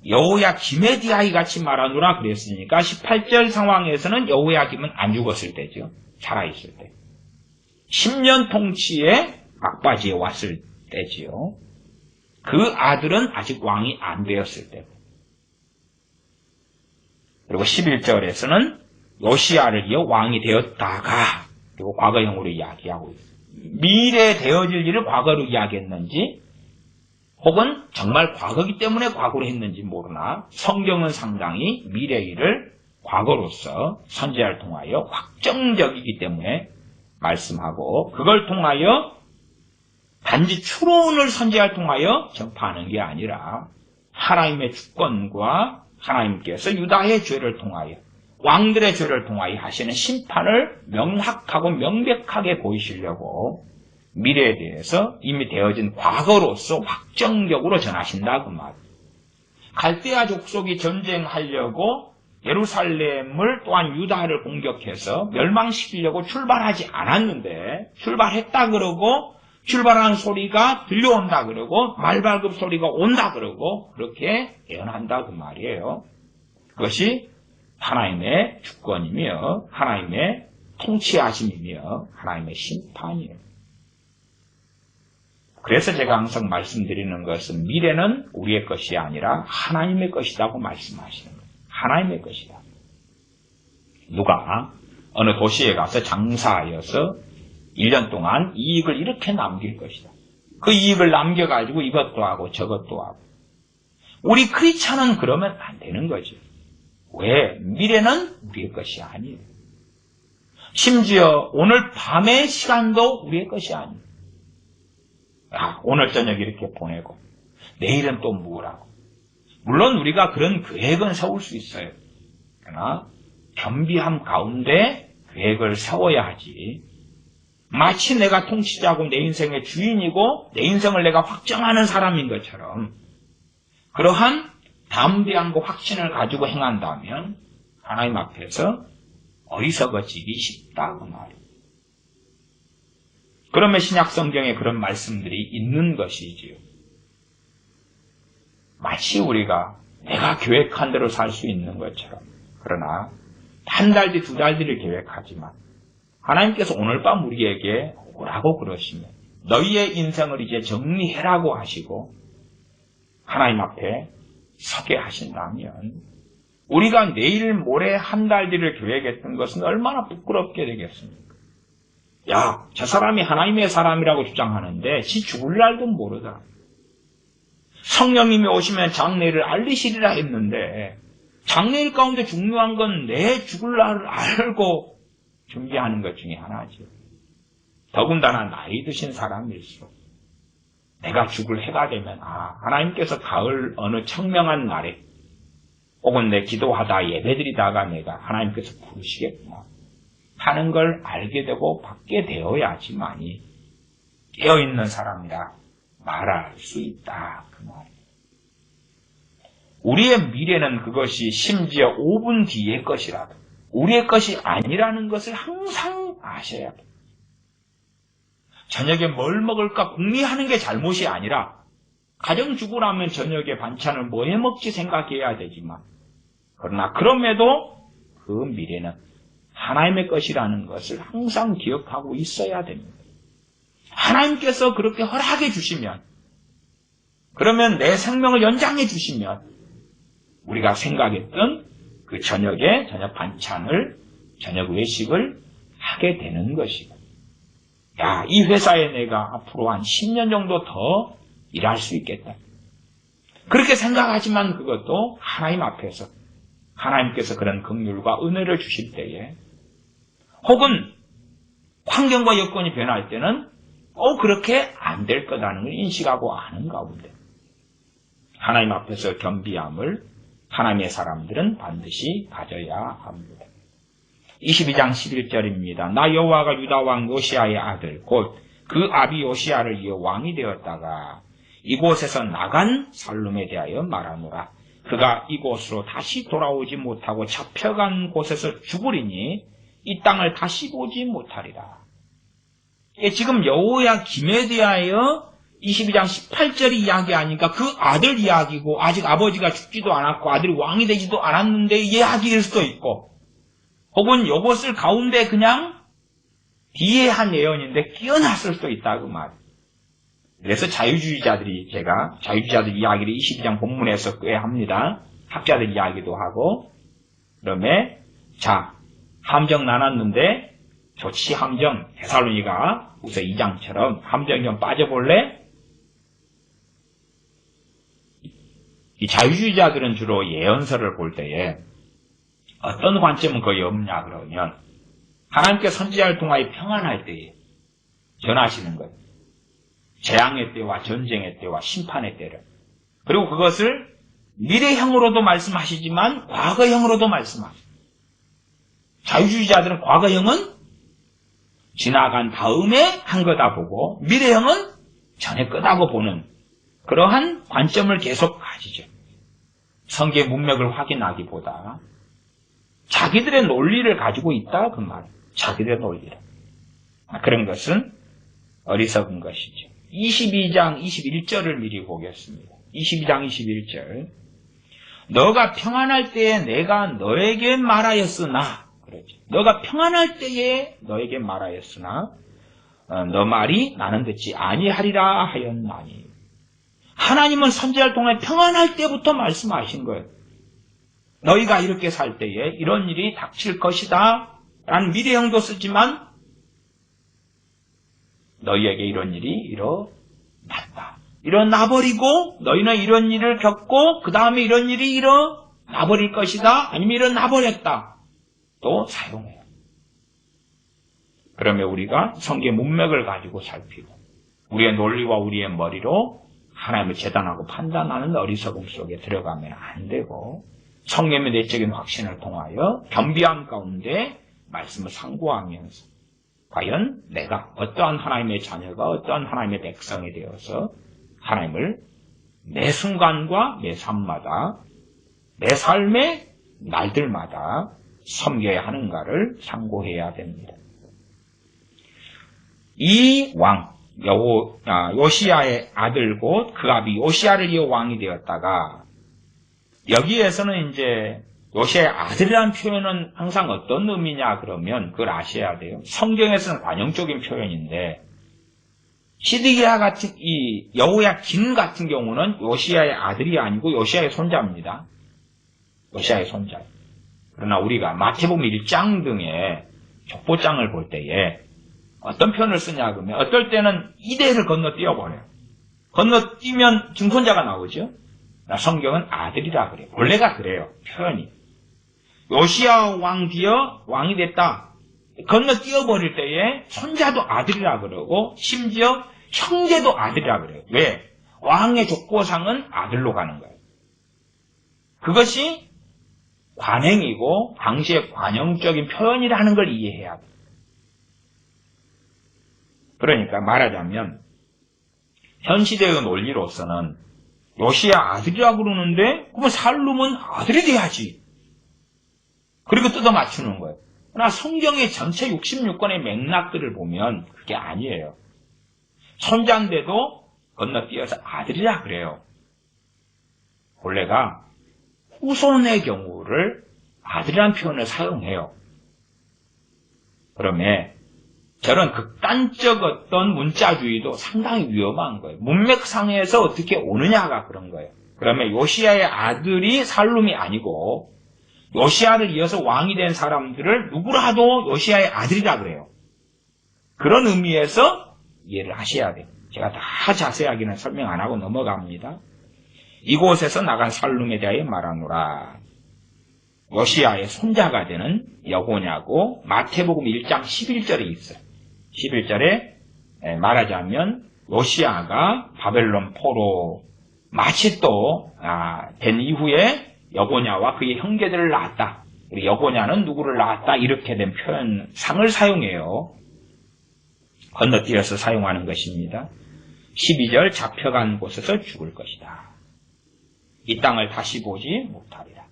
여호야김의 같이 말하노라 그랬으니까 18절 상황에서는 여호야김은 안 죽었을 때죠. 살아있을 때. 10년 통치에 막바지에 왔을 때지요. 그 아들은 아직 왕이 안 되었을 때. 그리고 11절에서는 요시야를 이어 왕이 되었다가, 그리고 과거형으로 이야기하고 있어요. 미래에 되어질 일을 과거로 이야기했는지, 혹은 정말 과거이기 때문에 과거로 했는지 모르나 성경은 상당히 미래 일을 과거로서 선지자를 통하여 확정적이기 때문에 말씀하고, 그걸 통하여 단지 추론을 선지자를 통하여 전파하는 게 아니라 하나님의 주권과 하나님께서 유다의 죄를 통하여 왕들의 죄를 통하여 하시는 심판을 명확하고 명백하게 보이시려고 미래에 대해서 이미 되어진 과거로서 확정적으로 전하신다 그 말. 갈대아 족속이 전쟁하려고 예루살렘을 또한 유다를 공격해서 멸망시키려고 출발하지 않았는데 출발했다 그러고 출발하는 소리가 들려온다 그러고 말발굽 소리가 온다 그러고 그렇게 예언한다 그 말이에요. 그것이 하나님의 주권이며 하나님의 통치하심이며 하나님의 심판이에요. 그래서 제가 항상 말씀드리는 것은 미래는 우리의 것이 아니라 하나님의 것이라고 말씀하시는 거예요. 하나님의 것이다. 누가 어느 도시에 가서 장사하여서 1년 동안 이익을 이렇게 남길 것이다. 그 이익을 남겨가지고 이것도 하고 저것도 하고. 우리 크리스찬은 그러면 안 되는 거죠. 왜? 미래는 우리의 것이 아니에요. 심지어 오늘 밤의 시간도 우리의 것이 아니에요. 오늘 저녁 이렇게 보내고 내일은 또 뭐라고. 물론 우리가 그런 계획은 세울 수 있어요. 그러나 겸비함 가운데 계획을 세워야 하지. 마치 내가 통치자고 내 인생의 주인이고 내 인생을 내가 확정하는 사람인 것처럼 그러한 담대함과 확신을 가지고 행한다면 하나님 앞에서 어리석어지기 쉽다 그 말이에요. 그러면 신약성경에 그런 말씀들이 있는 것이지요. 마치 우리가 내가 계획한 대로 살 수 있는 것처럼. 그러나 한 달 뒤, 두 달 뒤를 계획하지만 하나님께서 오늘 밤 우리에게 오라고 그러시면 너희의 인생을 이제 정리해라고 하시고 하나님 앞에 서게 하신다면 우리가 내일 모레 한 달 뒤를 계획했던 것은 얼마나 부끄럽게 되겠습니까? 야, 저 사람이 하나님의 사람이라고 주장하는데 지 죽을 날도 모르다. 성령님이 오시면 장래일을 알리시리라 했는데 장래일 가운데 중요한 건 내 죽을 날을 알고 준비하는 것 중에 하나죠. 더군다나 나이 드신 사람일수록 내가 죽을 해가 되면 하나님께서 가을 어느 청명한 날에 혹은 내 기도하다 예배드리다가 내가 하나님께서 부르시겠구나 하는 걸 알게 되고 받게 되어야지만이 깨어있는 사람이라 말할 수 있다 그 말이에요. 우리의 미래는 그것이 심지어 5분 뒤의 것이라도 우리의 것이 아니라는 것을 항상 아셔야 돼요. 저녁에 뭘 먹을까 궁리하는 게 잘못이 아니라 가정 주고 나면 저녁에 반찬을 뭐 해먹지 생각해야 되지만 그러나 그럼에도 그 미래는 하나님의 것이라는 것을 항상 기억하고 있어야 됩니다. 하나님께서 그렇게 허락해 주시면 그러면 내 생명을 연장해 주시면 우리가 생각했던 그 저녁에 저녁 반찬을 저녁 외식을 하게 되는 것이고 야, 이 회사에 내가 앞으로 한 10년 정도 더 일할 수 있겠다. 그렇게 생각하지만 그것도 하나님 앞에서 하나님께서 그런 긍휼과 은혜를 주실 때에 혹은 환경과 여건이 변할 때는 그렇게 안 될 거라는 걸 인식하고 아는 가운데 하나님 앞에서 겸비함을 하나님의 사람들은 반드시 가져야 합니다. 22장 11절입니다. 나 여호와가 유다 왕 요시야의 아들 곧 그 아비 요시야를 이어 왕이 되었다가 이곳에서 나간 살룸에 대하여 말하노라. 그가 이곳으로 다시 돌아오지 못하고 잡혀간 곳에서 죽으리니 이 땅을 다시 보지 못하리라. 지금 여호야김에 대하여 22장 18절이 이야기하니까 그 아들 이야기고 아직 아버지가 죽지도 않았고 아들이 왕이 되지도 않았는데 이야기일 수도 있고 혹은 이것을 가운데 그냥 뒤에 한 예언인데 끼어났을 수도 있다 그 말. 그래서 제가 자유주의자들 이야기를 22장 본문에서 꽤 합니다. 학자들 이야기도 하고 그다음에 자 함정 나눴는데 좋지 함정 데살로니가 우서 2장처럼 함정 좀 빠져볼래? 이 자유주의자들은 주로 예언서를 볼 때에 어떤 관점은 거의 없냐 그러면 하나님께 선지자를 통하여 평안할 때에 전하시는 것. 재앙의 때와 전쟁의 때와 심판의 때를. 그리고 그것을 미래형으로도 말씀하시지만 과거형으로도 말씀하십니다. 자유주의자들은 과거형은 지나간 다음에 한 거다 보고 미래형은 전에 거다고 보는 그러한 관점을 계속 가지죠. 성경의 문맥을 확인하기보다 자기들의 논리를 가지고 있다 그 말. 자기들의 논리를. 그런 것은 어리석은 것이죠. 22장 21절을 미리 보겠습니다. 22장 21절. 너가 평안할 때에 내가 너에게 말하였으나 그러죠. 너가 평안할 때에 너에게 말하였으나 너 말이 나는 듣지 아니하리라 하였나니. 하나님은 선지자를 통해 평안할 때부터 말씀하신 거예요. 너희가 이렇게 살 때에 이런 일이 닥칠 것이다 라는 미래형도 쓰지만 너희에게 이런 일이 일어났다. 일어나버리고 너희는 이런 일을 겪고 그 다음에 이런 일이 일어나버릴 것이다. 아니면 일어나버렸다. 또 사용해요. 그러면 우리가 성경의 문맥을 가지고 살피고 우리의 논리와 우리의 머리로 하나님을 재단하고 판단하는 어리석음 속에 들어가면 안 되고 성령의 내적인 확신을 통하여 겸비함 가운데 말씀을 상고하면서 과연 내가 어떠한 하나님의 자녀가 어떠한 하나님의 백성이 되어서 하나님을 매 순간과 매 삶마다 매 삶의 날들마다 섬겨야 하는가를 상고해야 됩니다. 이 왕 요시야의 아들 곧 그 아비 요시야를 이어 왕이 되었다가 여기에서는 이제 요시야의 아들이라는 표현은 항상 어떤 의미냐 그러면 그걸 아셔야 돼요. 성경에서는 관용적인 표현인데 시드기야 같은 이 여호야김 같은 경우는 요시야의 아들이 아니고 요시야의 손자입니다. 요시야의 손자. 그러나 우리가 마태복음 1장 등의 족보장을 볼 때에 어떤 표현을 쓰냐 그러면 어떨 때는 이대를 건너뛰어버려요. 건너뛰면 증손자가 나오죠. 성경은 아들이라 그래요. 원래가 그래요. 표현이. 요시야 왕 뒤어 왕이 됐다. 건너뛰어버릴 때에 손자도 아들이라 그러고 심지어 형제도 아들이라 그래요. 왜? 왕의 족보상은 아들로 가는 거예요. 그것이 관행이고 당시의 관용적인 표현이라는 걸 이해해야 돼요. 그러니까 말하자면 현 시대의 논리로서는 요시야 아들이라고 그러는데 그러면 살룸은 아들이 돼야지. 그리고 뜯어 맞추는 거예요. 그러나 성경의 전체 66권의 맥락들을 보면 그게 아니에요. 손자인데도 건너뛰어서 아들이라 그래요. 본래가 후손의 경우를 아들이라는 표현을 사용해요. 그러면 저런 극단적 어떤 문자주의도 상당히 위험한 거예요. 문맥상에서 어떻게 오느냐가 그런 거예요. 그러면 요시야의 아들이 살룸이 아니고 요시야를 이어서 왕이 된 사람들을 누구라도 요시야의 아들이라 그래요. 그런 의미에서 이해를 하셔야 돼요. 제가 다 자세하게는 설명 안 하고 넘어갑니다. 이곳에서 나간 살룸에 대하여 말하노라. 요시야의 손자가 되는 여고냐고 마태복음 1장 11절에 있어요. 11절에 말하자면 요시야가 바벨론 포로 마치 또 된 이후에 여고냐와 그의 형제들을 낳았다. 우리 여고냐는 누구를 낳았다 이렇게 된 표현상을 사용해요. 건너뛰어서 사용하는 것입니다. 12절 잡혀간 곳에서 죽을 것이다. 이 땅을 다시 보지 못하리라.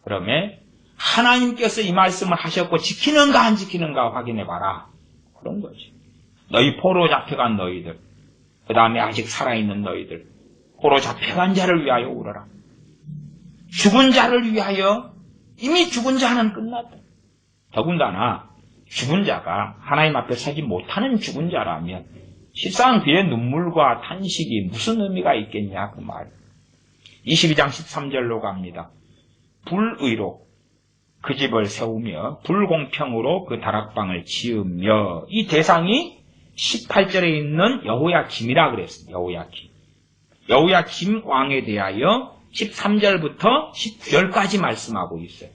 그러면 하나님께서 이 말씀을 하셨고 지키는가 안 지키는가 확인해봐라. 그런 거지. 너희 포로 잡혀간 너희들, 그 다음에 아직 살아있는 너희들, 포로 잡혀간 자를 위하여 울어라. 죽은 자를 위하여, 이미 죽은 자는 끝났다. 더군다나 죽은 자가 하나님 앞에 서지 못하는 죽은 자라면 실상 그의 눈물과 탄식이 무슨 의미가 있겠냐 그 말. 22장 13절로 갑니다. 불의로 그 집을 세우며 불공평으로 그 다락방을 지으며, 이 대상이 18절에 있는 여호야김이라 그랬어요. 여호야김 왕에 대하여 13절부터 19절까지 말씀하고 있어요.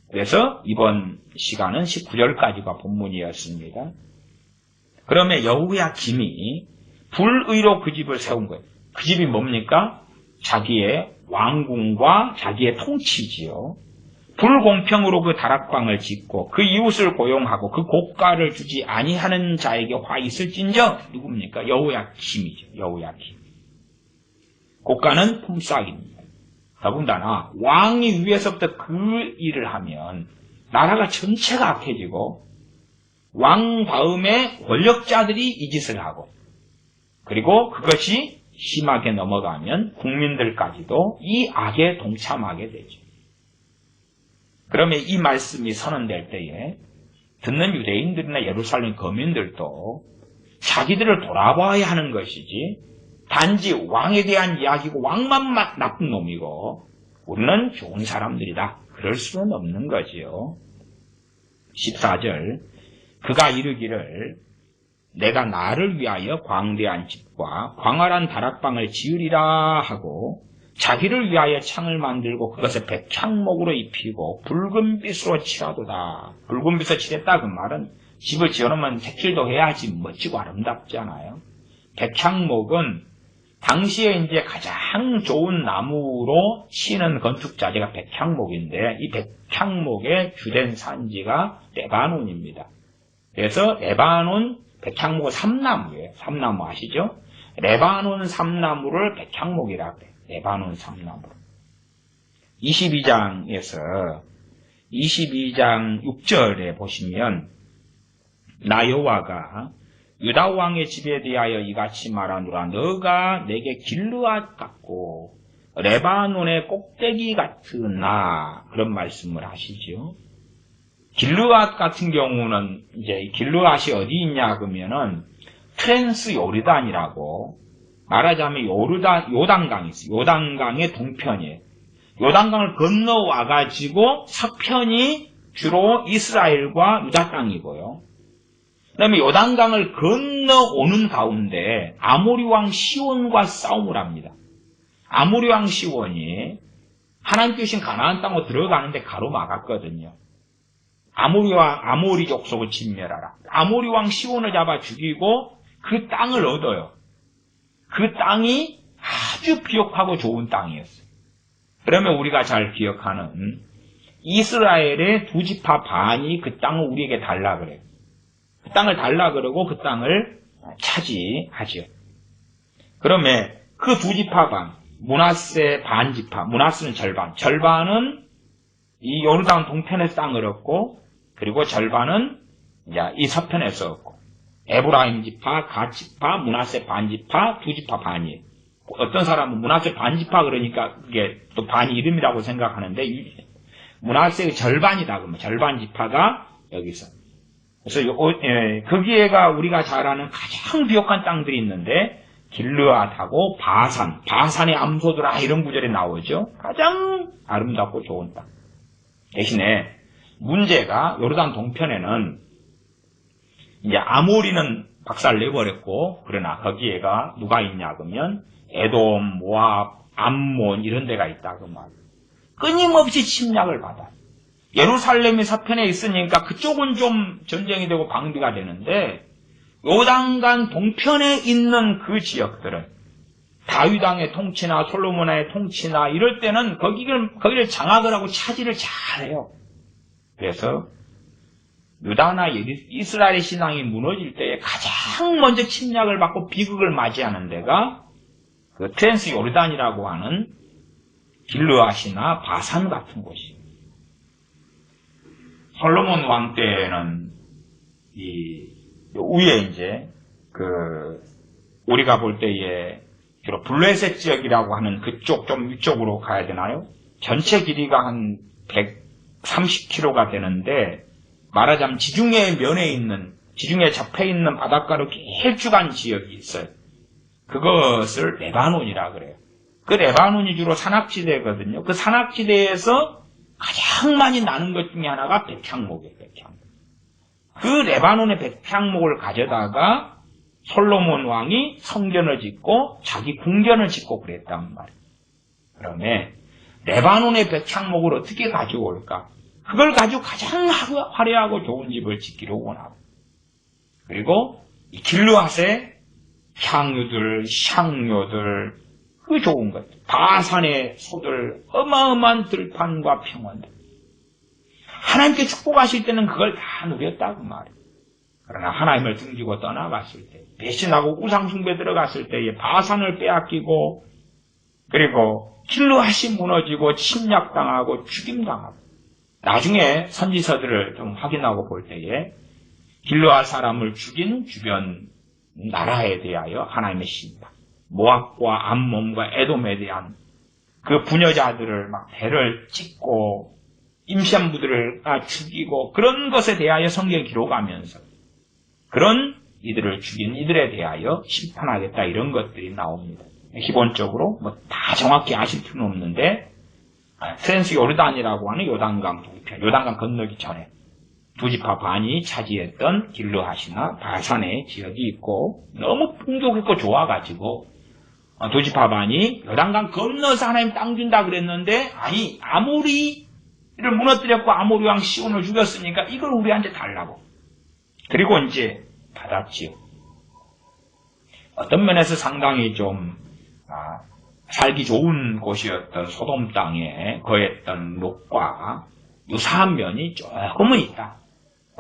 그래서 이번 시간은 19절까지가 본문이었습니다. 그러면 여호야김이 불의로 그 집을 세운 거예요. 그 집이 뭡니까? 자기의 왕궁과 자기의 통치지요. 불공평으로 그 다락방을 짓고 그 이웃을 고용하고 그 고가를 주지 아니하는 자에게 화 있을진저, 누굽니까? 여호야김이죠. 여호야김. 고가는 품삯입니다. 더군다나 왕이 위에서부터 그 일을 하면 나라가 전체가 악해지고 왕 다음에 권력자들이 이 짓을 하고, 그리고 그것이 심하게 넘어가면 국민들까지도 이 악에 동참하게 되죠. 그러면 이 말씀이 선언될 때에 듣는 유대인들이나 예루살렘 거민들도 자기들을 돌아봐야 하는 것이지, 단지 왕에 대한 이야기고 왕만 나쁜 놈이고 우리는 좋은 사람들이다, 그럴 수는 없는 거지요. 14절, 그가 이르기를 내가 나를 위하여 광대한 집과 광활한 다락방을 지으리라 하고 자기를 위하여 창을 만들고 그것을 백향목으로 입히고 붉은 빛으로 칠하도다. 붉은 빛으로 칠했다 그 말은 집을 지어놓으면 색칠도 해야지 멋지고 아름답잖아요. 백향목은 당시에 이제 가장 좋은 나무로 치는 건축 자재가 백향목인데, 이 백향목의 주된 산지가 레바논입니다. 그래서 레바논 백향목은 삼나무예요. 삼나무 아시죠? 레바논 삼나무를 백향목이라고 해요. 레바논 삼나무. 22장 6절에 보시면 나 여호와가 유다 왕의 집에 대하여 이같이 말하노라. 너가 내게 길르앗 같고 레바논의 꼭대기 같은 나, 그런 말씀을 하시죠. 길르앗 같은 경우는 이제 길르앗이 어디 있냐 그러면은 트랜스 요르단이라고, 말하자면 요단강이 있어요. 요단강의 동편이에요. 요단강을 건너와가지고 서편이 주로 이스라엘과 유다 땅이고요. 그 다음에 요단강을 건너오는 가운데 아모리 왕 시온과 싸움을 합니다. 아모리 왕 시온이 하나님께 주신 가나안 땅으로 들어가는데 가로막았거든요. 아모리 족속을 진멸하라. 아모리 왕 시온을 잡아 죽이고 그 땅을 얻어요. 그 땅이 아주 비옥하고 좋은 땅이었어요. 그러면 우리가 잘 기억하는 이스라엘의 두 지파 반이 그 땅을 우리에게 달라 그래요. 그 땅을 달라 그러고 그 땅을 차지하죠. 그러면 그 두 지파 반, 므낫세 반 지파, 므낫세는 절반은 이 요르단 동편에서 땅을 얻고, 그리고 절반은 이제 이 서편에서 얻고, 에브라임 지파, 갓 지파, 므낫세 반 지파, 두 지파 반이에요. 어떤 사람은 므낫세 반 지파 그러니까 그게 또 반 이름이라고 생각하는데, 므낫세의 절반이다 그러면 절반 지파가 여기서. 그래서 거기에가 우리가 잘 아는 가장 비옥한 땅들이 있는데 길르앗하고 바산의 암소들아, 이런 구절이 나오죠. 가장 아름답고 좋은 땅. 대신에 문제가 요르단 동편에는 이제 아모리는 박살내버렸고, 그러나 거기에가 누가 있냐 그러면 에돔, 모압, 암몬 이런 데가 있다 그 말. 끊임없이 침략을 받아. 예루살렘이 서편에 있으니까 그쪽은 좀 전쟁이 되고 방비가 되는데, 요단강 동편에 있는 그 지역들은 다윗 왕의 통치나 솔로몬 왕의 통치나 이럴 때는 거기를 장악을 하고 차지를 잘해요. 그래서 유다나 이스라엘의 신앙이 무너질 때에 가장 먼저 침략을 받고 비극을 맞이하는 데가 그 트랜스 요르단이라고 하는 길르앗이나 바산 같은 곳이에요. 솔로몬 왕 때는 이 위에 이제 우리가 볼 때에 주로 블레셋 지역이라고 하는 그쪽 좀 위쪽으로 가야 되나요? 전체 길이가 한 130km가 되는데 말하자면 지중해 면에 있는 지중해 접해 있는 바닷가로 길쭉한 지역이 있어요. 그것을 레바논이라 그래요. 그 레바논이 주로 산악지대거든요. 그 산악지대에서 가장 많이 나는 것 중에 하나가 백향목이에요. 백향목. 그 레바논의 백향목을 가져다가 솔로몬 왕이 성전을 짓고 자기 궁전을 짓고 그랬단 말이에요. 그러면 레바논의 백향목을 어떻게 가져올까? 그걸 가지고 가장 화려하고 좋은 집을 짓기를 원하고, 그리고 이 길르앗의 향유들, 향료들, 그 좋은 것, 바산의 소들, 어마어마한 들판과 평원들, 하나님께 축복하실 때는 그걸 다 누렸다고 말이에요. 그러나 하나님을 등지고 떠나갔을 때, 배신하고 우상숭배 들어갔을 때에 바산을 빼앗기고, 그리고 길르앗이 무너지고 침략당하고 죽임당하고, 나중에 선지서들을 좀 확인하고 볼 때에 길르앗 사람을 죽인 주변 나라에 대하여 하나님의 심판, 모압과 암몬과 에돔에 대한 그 부녀자들을 막 배를 찢고 임산부들을 죽이고 그런 것에 대하여 성경에 기록하면서 그런 이들을 죽인 이들에 대하여 심판하겠다 이런 것들이 나옵니다. 기본적으로 뭐 다 정확히 아실 필요는 없는데 트랜스 요르단이라고 하는 요단강 동편, 요단강 건너기 전에 두 지파 반이 차지했던 길르앗이나 바산의 지역이 있고 너무 풍족했고 좋아가지고 두 지파 반이 요단강 건너서 하나님 땅 준다 그랬는데 아니 아모리를 무너뜨렸고 아모리 왕 시온을 죽였으니까 이걸 우리한테 달라고. 그리고 이제 받았지요. 어떤 면에서 상당히 좀 살기 좋은 곳이었던 소돔 땅에 거했던 롯과 유사한 면이 조금은 있다.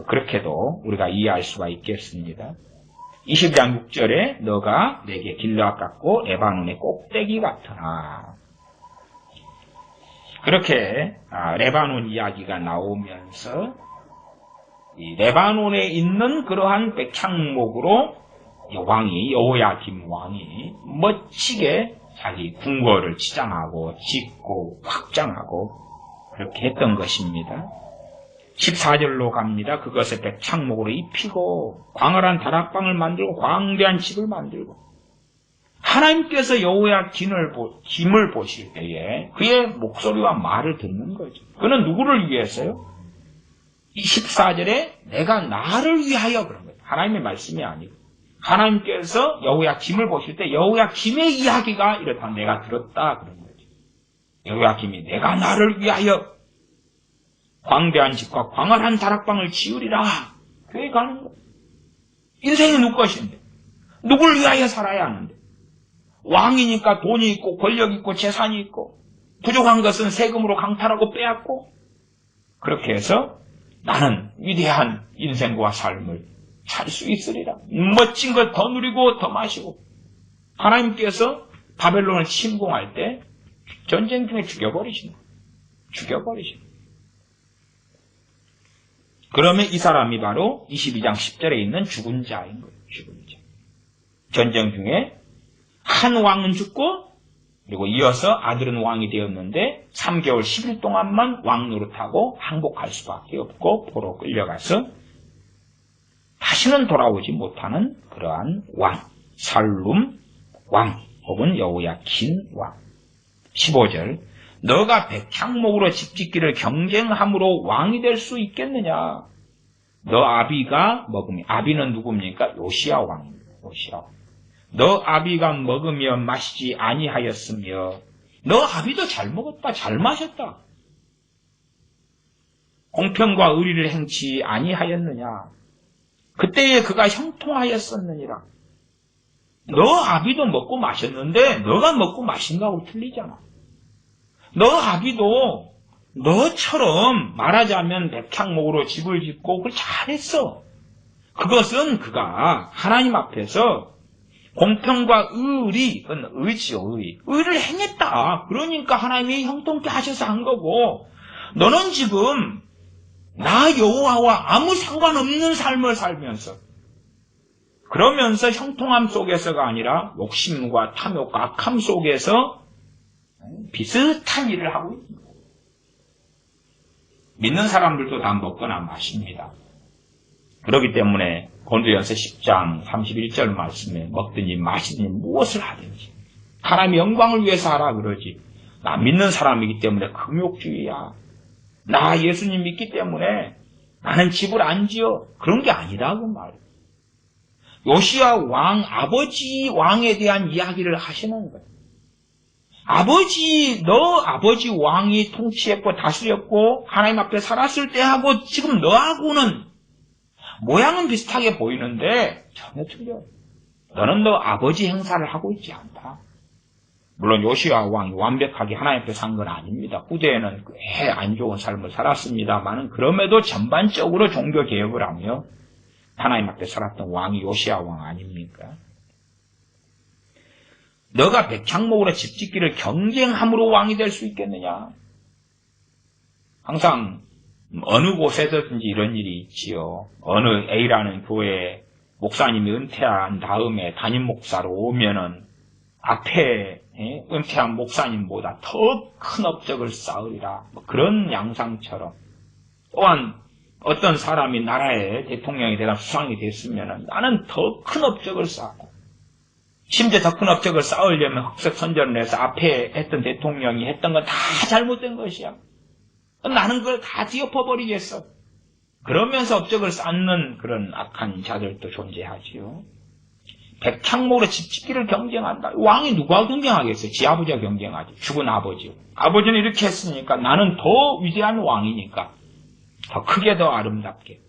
그렇게도 우리가 이해할 수가 있겠습니다. 20장 6절에 너가 내게 길르앗 같고 레바논의 꼭대기 같으나, 그렇게 레바논 이야기가 나오면서 이 레바논에 있는 그러한 백향목으로 왕이 여호야김 왕이 멋지게 자기 궁궐을 치장하고 짓고 확장하고 그렇게 했던 것입니다. 14절로 갑니다. 그것을 백향목으로 입히고 광활한 다락방을 만들고 광대한 집을 만들고, 하나님께서 여호야김을 보실 때에 그의 목소리와 말을 듣는 거죠. 그는 누구를 위해서요? 이 14절에 내가 나를 위하여 그런 거예요. 하나님의 말씀이 아니고 하나님께서 여호야김을 보실 때 여호야김의 이야기가 이렇다 내가 들었다 그런 거죠. 여호야김이 내가 나를 위하여 광대한 집과 광활한 다락방을 지으리라. 교회 가는 거. 인생이 누구 것인데? 누굴 위하여 살아야 하는데? 왕이니까 돈이 있고 권력이 있고 재산이 있고 부족한 것은 세금으로 강탈하고 빼앗고, 그렇게 해서 나는 위대한 인생과 삶을 살 수 있으리라. 멋진 걸 더 누리고 더 마시고. 하나님께서 바벨론을 침공할 때 전쟁 중에 죽여버리신다. 그러면 이 사람이 바로 22장 10절에 있는 죽은 자인 거예요. 죽은 자. 전쟁 중에 한 왕은 죽고 그리고 이어서 아들은 왕이 되었는데 3개월 10일 동안만 왕 노릇하고 항복할 수밖에 없고 포로 끌려가서 다시는 돌아오지 못하는 그러한 왕, 살룸 왕 혹은 여호야킨 왕. 15절 너가 백향목으로 집 짓기를 경쟁함으로 왕이 될 수 있겠느냐? 너 아비가 먹으면, 아비는 누굽니까? 요시야 왕입니다. 요시야. 너 아비가 먹으며 마시지 아니하였으며 너 아비도 잘 먹었다 잘 마셨다. 공평과 의리를 행치 아니하였느냐? 그때에 그가 형통하였었느니라. 너 아비도 먹고 마셨는데 너가 먹고 마신 거하고 틀리잖아. 너 아비도 너처럼 말하자면 백향목으로 집을 짓고 그걸 잘했어. 그것은 그가 하나님 앞에서 공평과 의리, 그건 의지요, 의를 행했다. 그러니까 하나님이 형통케 하셔서 한 거고, 너는 지금 나 여호와와 아무 상관없는 삶을 살면서 그러면서 형통함 속에서가 아니라 욕심과 탐욕과 악함 속에서 비슷한 일을 하고 있습니다. 믿는 사람들도 다 먹거나 마십니다. 그렇기 때문에 고린도전서 10장 31절 말씀에 먹든지 마시든지 무엇을 하든지 하나님의 영광을 위해서 하라 그러지. 나 믿는 사람이기 때문에 금욕주의야. 나 예수님 믿기 때문에 나는 집을 안 지어. 그런 게 아니라고 말이에요. 요시야 왕, 아버지 왕에 대한 이야기를 하시는 거예요. 아버지 왕이 통치했고 다스렸고 하나님 앞에 살았을 때하고 지금 너하고는 모양은 비슷하게 보이는데 전혀 틀려요. 너는 너 아버지 행사를 하고 있지 않다. 물론 요시야 왕이 완벽하게 하나님 앞에 산 건 아닙니다. 후대에는 꽤 안 좋은 삶을 살았습니다만 그럼에도 전반적으로 종교 개혁을 하며 하나님 앞에 살았던 왕이 요시야 왕 아닙니까? 너가 백향목으로 집 짓기를 경쟁함으로 왕이 될 수 있겠느냐? 항상 어느 곳에서든지 이런 일이 있지요. 어느 A라는 교회 목사님이 은퇴한 다음에 담임 목사로 오면은 앞에 은퇴한 목사님보다 더 큰 업적을 쌓으리라. 그런 양상처럼 또한 어떤 사람이 나라의 대통령이 되거나 수상이 됐으면 나는 더 큰 업적을 쌓고 심지어 더 큰 업적을 쌓으려면 흑색 선전을 해서 앞에 했던 대통령이 했던 건 다 잘못된 것이야. 나는 그걸 다 뒤엎어버리겠어. 그러면서 업적을 쌓는 그런 악한 자들도 존재하지요. 백향목으로 집 짓기를 경쟁한다. 왕이 누가 경쟁하겠어요? 지 아버지가 경쟁하지. 죽은 아버지. 아버지는 이렇게 했으니까 나는 더 위대한 왕이니까 더 크게 더 아름답게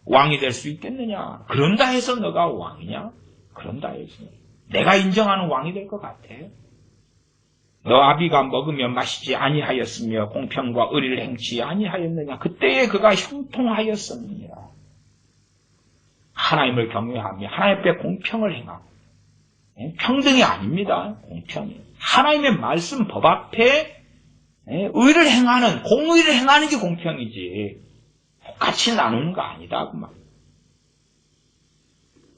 왕이 될 수 있겠느냐? 그런다 해서 너가 왕이냐? 그런다 해서 내가 인정하는 왕이 될 것 같아. 너 아비가 먹으며 마시지 아니하였으며 공평과 의리를 행치 아니하였느냐? 그때에 그가 형통하였었느니라. 하나님을 경외하며 하나님 앞에 공평을 행하고 평등이 아닙니다. 공평이 하나님의 말씀 법 앞에 의를 행하는 공의를 행하는 게 공평이지 똑같이 나누는 거 아니다. 그 말.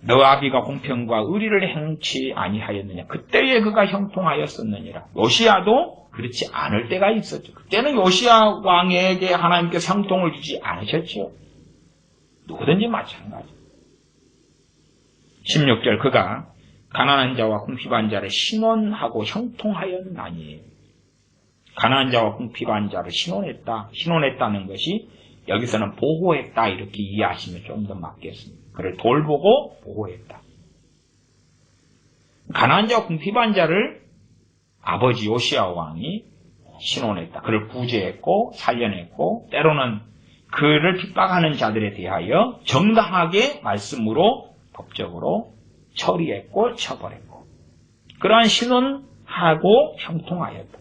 너 아비가 공평과 의리를 행치 아니하였느냐? 그때에 그가 형통하였었느니라. 요시야도 그렇지 않을 때가 있었죠. 그때는 요시야 왕에게 하나님께서 형통을 주지 않으셨죠. 누구든지 마찬가지. 16절 그가 가난한 자와 궁핍한 자를 신원하고 형통하였나니. 가난한 자와 궁핍한 자를 신원했다. 신원했다는 것이 여기서는 보호했다 이렇게 이해하시면 좀 더 맞겠습니다. 그를 돌보고 보호했다. 가난한 자와 궁핍한 자를 아버지 요시야 왕이 신원했다. 그를 구제했고 살려냈고 때로는 그를 핍박하는 자들에 대하여 정당하게 말씀으로 법적으로 처리했고 처벌했고 그러한 신원하고 형통하였다.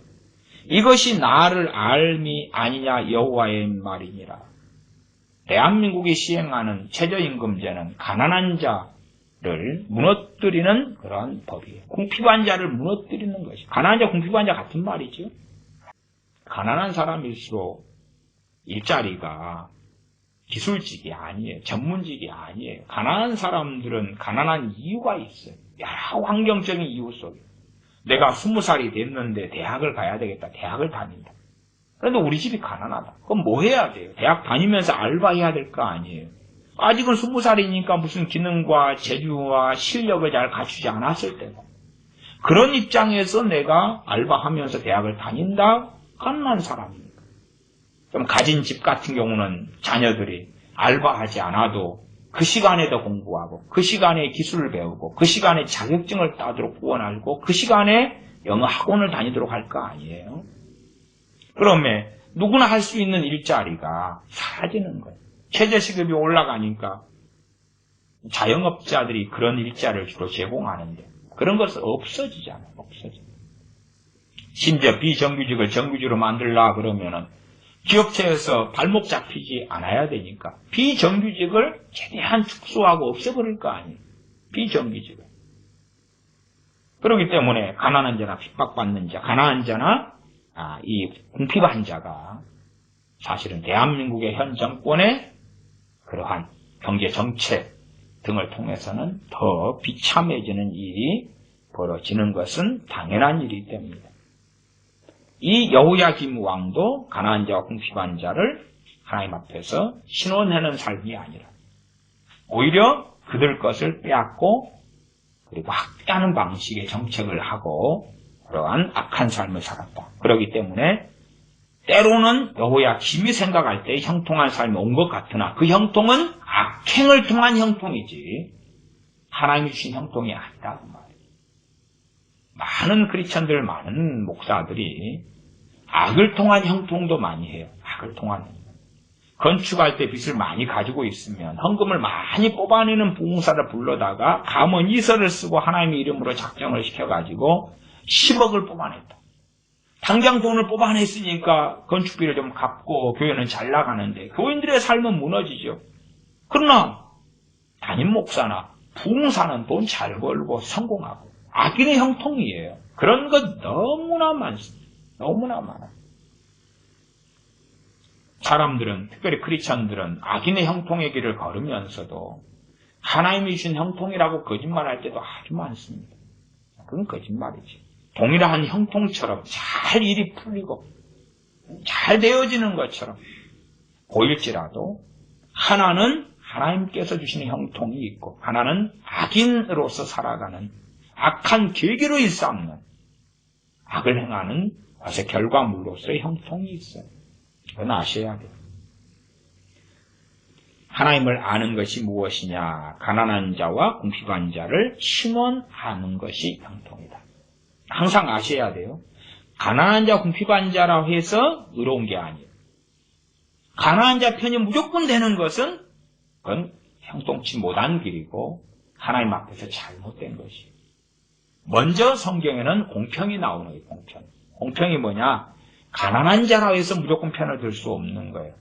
이것이 나를 알미 아니냐 여호와의 말이니라. 대한민국이 시행하는 최저임금제는 가난한 자를 무너뜨리는 그러한 법이에요. 궁핍한 자를 무너뜨리는 것이. 가난한 자, 궁핍한 자 같은 말이죠. 가난한 사람일수록 일자리가 기술직이 아니에요. 전문직이 아니에요. 가난한 사람들은 가난한 이유가 있어요. 여러 환경적인 이유 속에. 내가 20살이 됐는데 대학을 가야 되겠다. 대학을 다닌다. 그런데 우리 집이 가난하다. 그럼 뭐 해야 돼요? 대학 다니면서 알바해야 될 거 아니에요. 아직은 20살이니까 무슨 기능과 재주와 실력을 잘 갖추지 않았을 때고. 그런 입장에서 내가 알바하면서 대학을 다닌다? 가난한 사람입니다. 좀 가진 집 같은 경우는 자녀들이 알바하지 않아도 그 시간에도 공부하고 그 시간에 기술을 배우고 그 시간에 자격증을 따도록 후원하고 그 시간에 영어 학원을 다니도록 할 거 아니에요. 그러면 누구나 할 수 있는 일자리가 사라지는 거예요. 최저시급이 올라가니까 자영업자들이 그런 일자리를 주로 제공하는데 그런 것은 없어지잖아요. 없어져. 심지어 비정규직을 정규직으로 만들라 그러면은 기업체에서 발목 잡히지 않아야 되니까 비정규직을 최대한 축소하고 없애버릴 거 아니에요. 비정규직을. 그렇기 때문에 가난한 자나 핍박받는 자, 가난한 자나 이 궁핍한 자가 사실은 대한민국의 현 정권의 그러한 경제 정책, 등을 통해서는 더 비참해지는 일이 벌어지는 것은 당연한 일이기 때문입니다. 이 여호야김 왕도 가난한 자와 궁핍한 자를 하나님 앞에서 신원하는 삶이 아니라 오히려 그들 것을 빼앗고 그리고 학대하는 방식의 정책을 하고 그러한 악한 삶을 살았다. 그렇기 때문에 때로는 여호야김이 생각할 때 형통한 삶이 온 것 같으나 그 형통은 악행을 통한 형통이지 하나님이 주신 형통이 아니다. 그 말이에요. 많은 크리스천들, 많은 목사들이 악을 통한 형통도 많이 해요. 악을 통한 건축할 때 빚을 많이 가지고 있으면 헌금을 많이 뽑아내는 부흥사를 불러다가 감언 이서를 쓰고 하나님의 이름으로 작정을 시켜가지고 10억을 뽑아냈다. 당장 돈을 뽑아냈으니까 건축비를 좀 갚고 교회는 잘 나가는데 교인들의 삶은 무너지죠. 그러나 담임 목사나 부흥사는 돈 잘 벌고 성공하고 악인의 형통이에요. 그런 것 너무나 많습니다. 너무나 많아요. 사람들은, 특별히 크리스천들은 악인의 형통의 길을 걸으면서도 하나님이 주신 형통이라고 거짓말할 때도 아주 많습니다. 그건 거짓말이지. 동일한 형통처럼 잘 일이 풀리고 잘 되어지는 것처럼 보일지라도 하나는 하나님께서 주시는 형통이 있고 하나는 악인으로서 살아가는 악한 계기로 일삼는 악을 행하는 것의 결과물로서의 형통이 있어요. 그건 아셔야 돼요. 하나님을 아는 것이 무엇이냐? 가난한 자와 궁핍한 자를 신원하는 것이 형통이다. 항상 아셔야 돼요. 가난한 자, 궁핍한 자라고 해서 의로운 게 아니에요. 가난한 자 편이 무조건 되는 것은 그건 형통치 못한 길이고 하나님 앞에서 잘못된 것이에요. 먼저 성경에는 공평이 나오는 거예요. 공평. 공평이 뭐냐? 가난한 자라고 해서 무조건 편을 들 수 없는 거예요.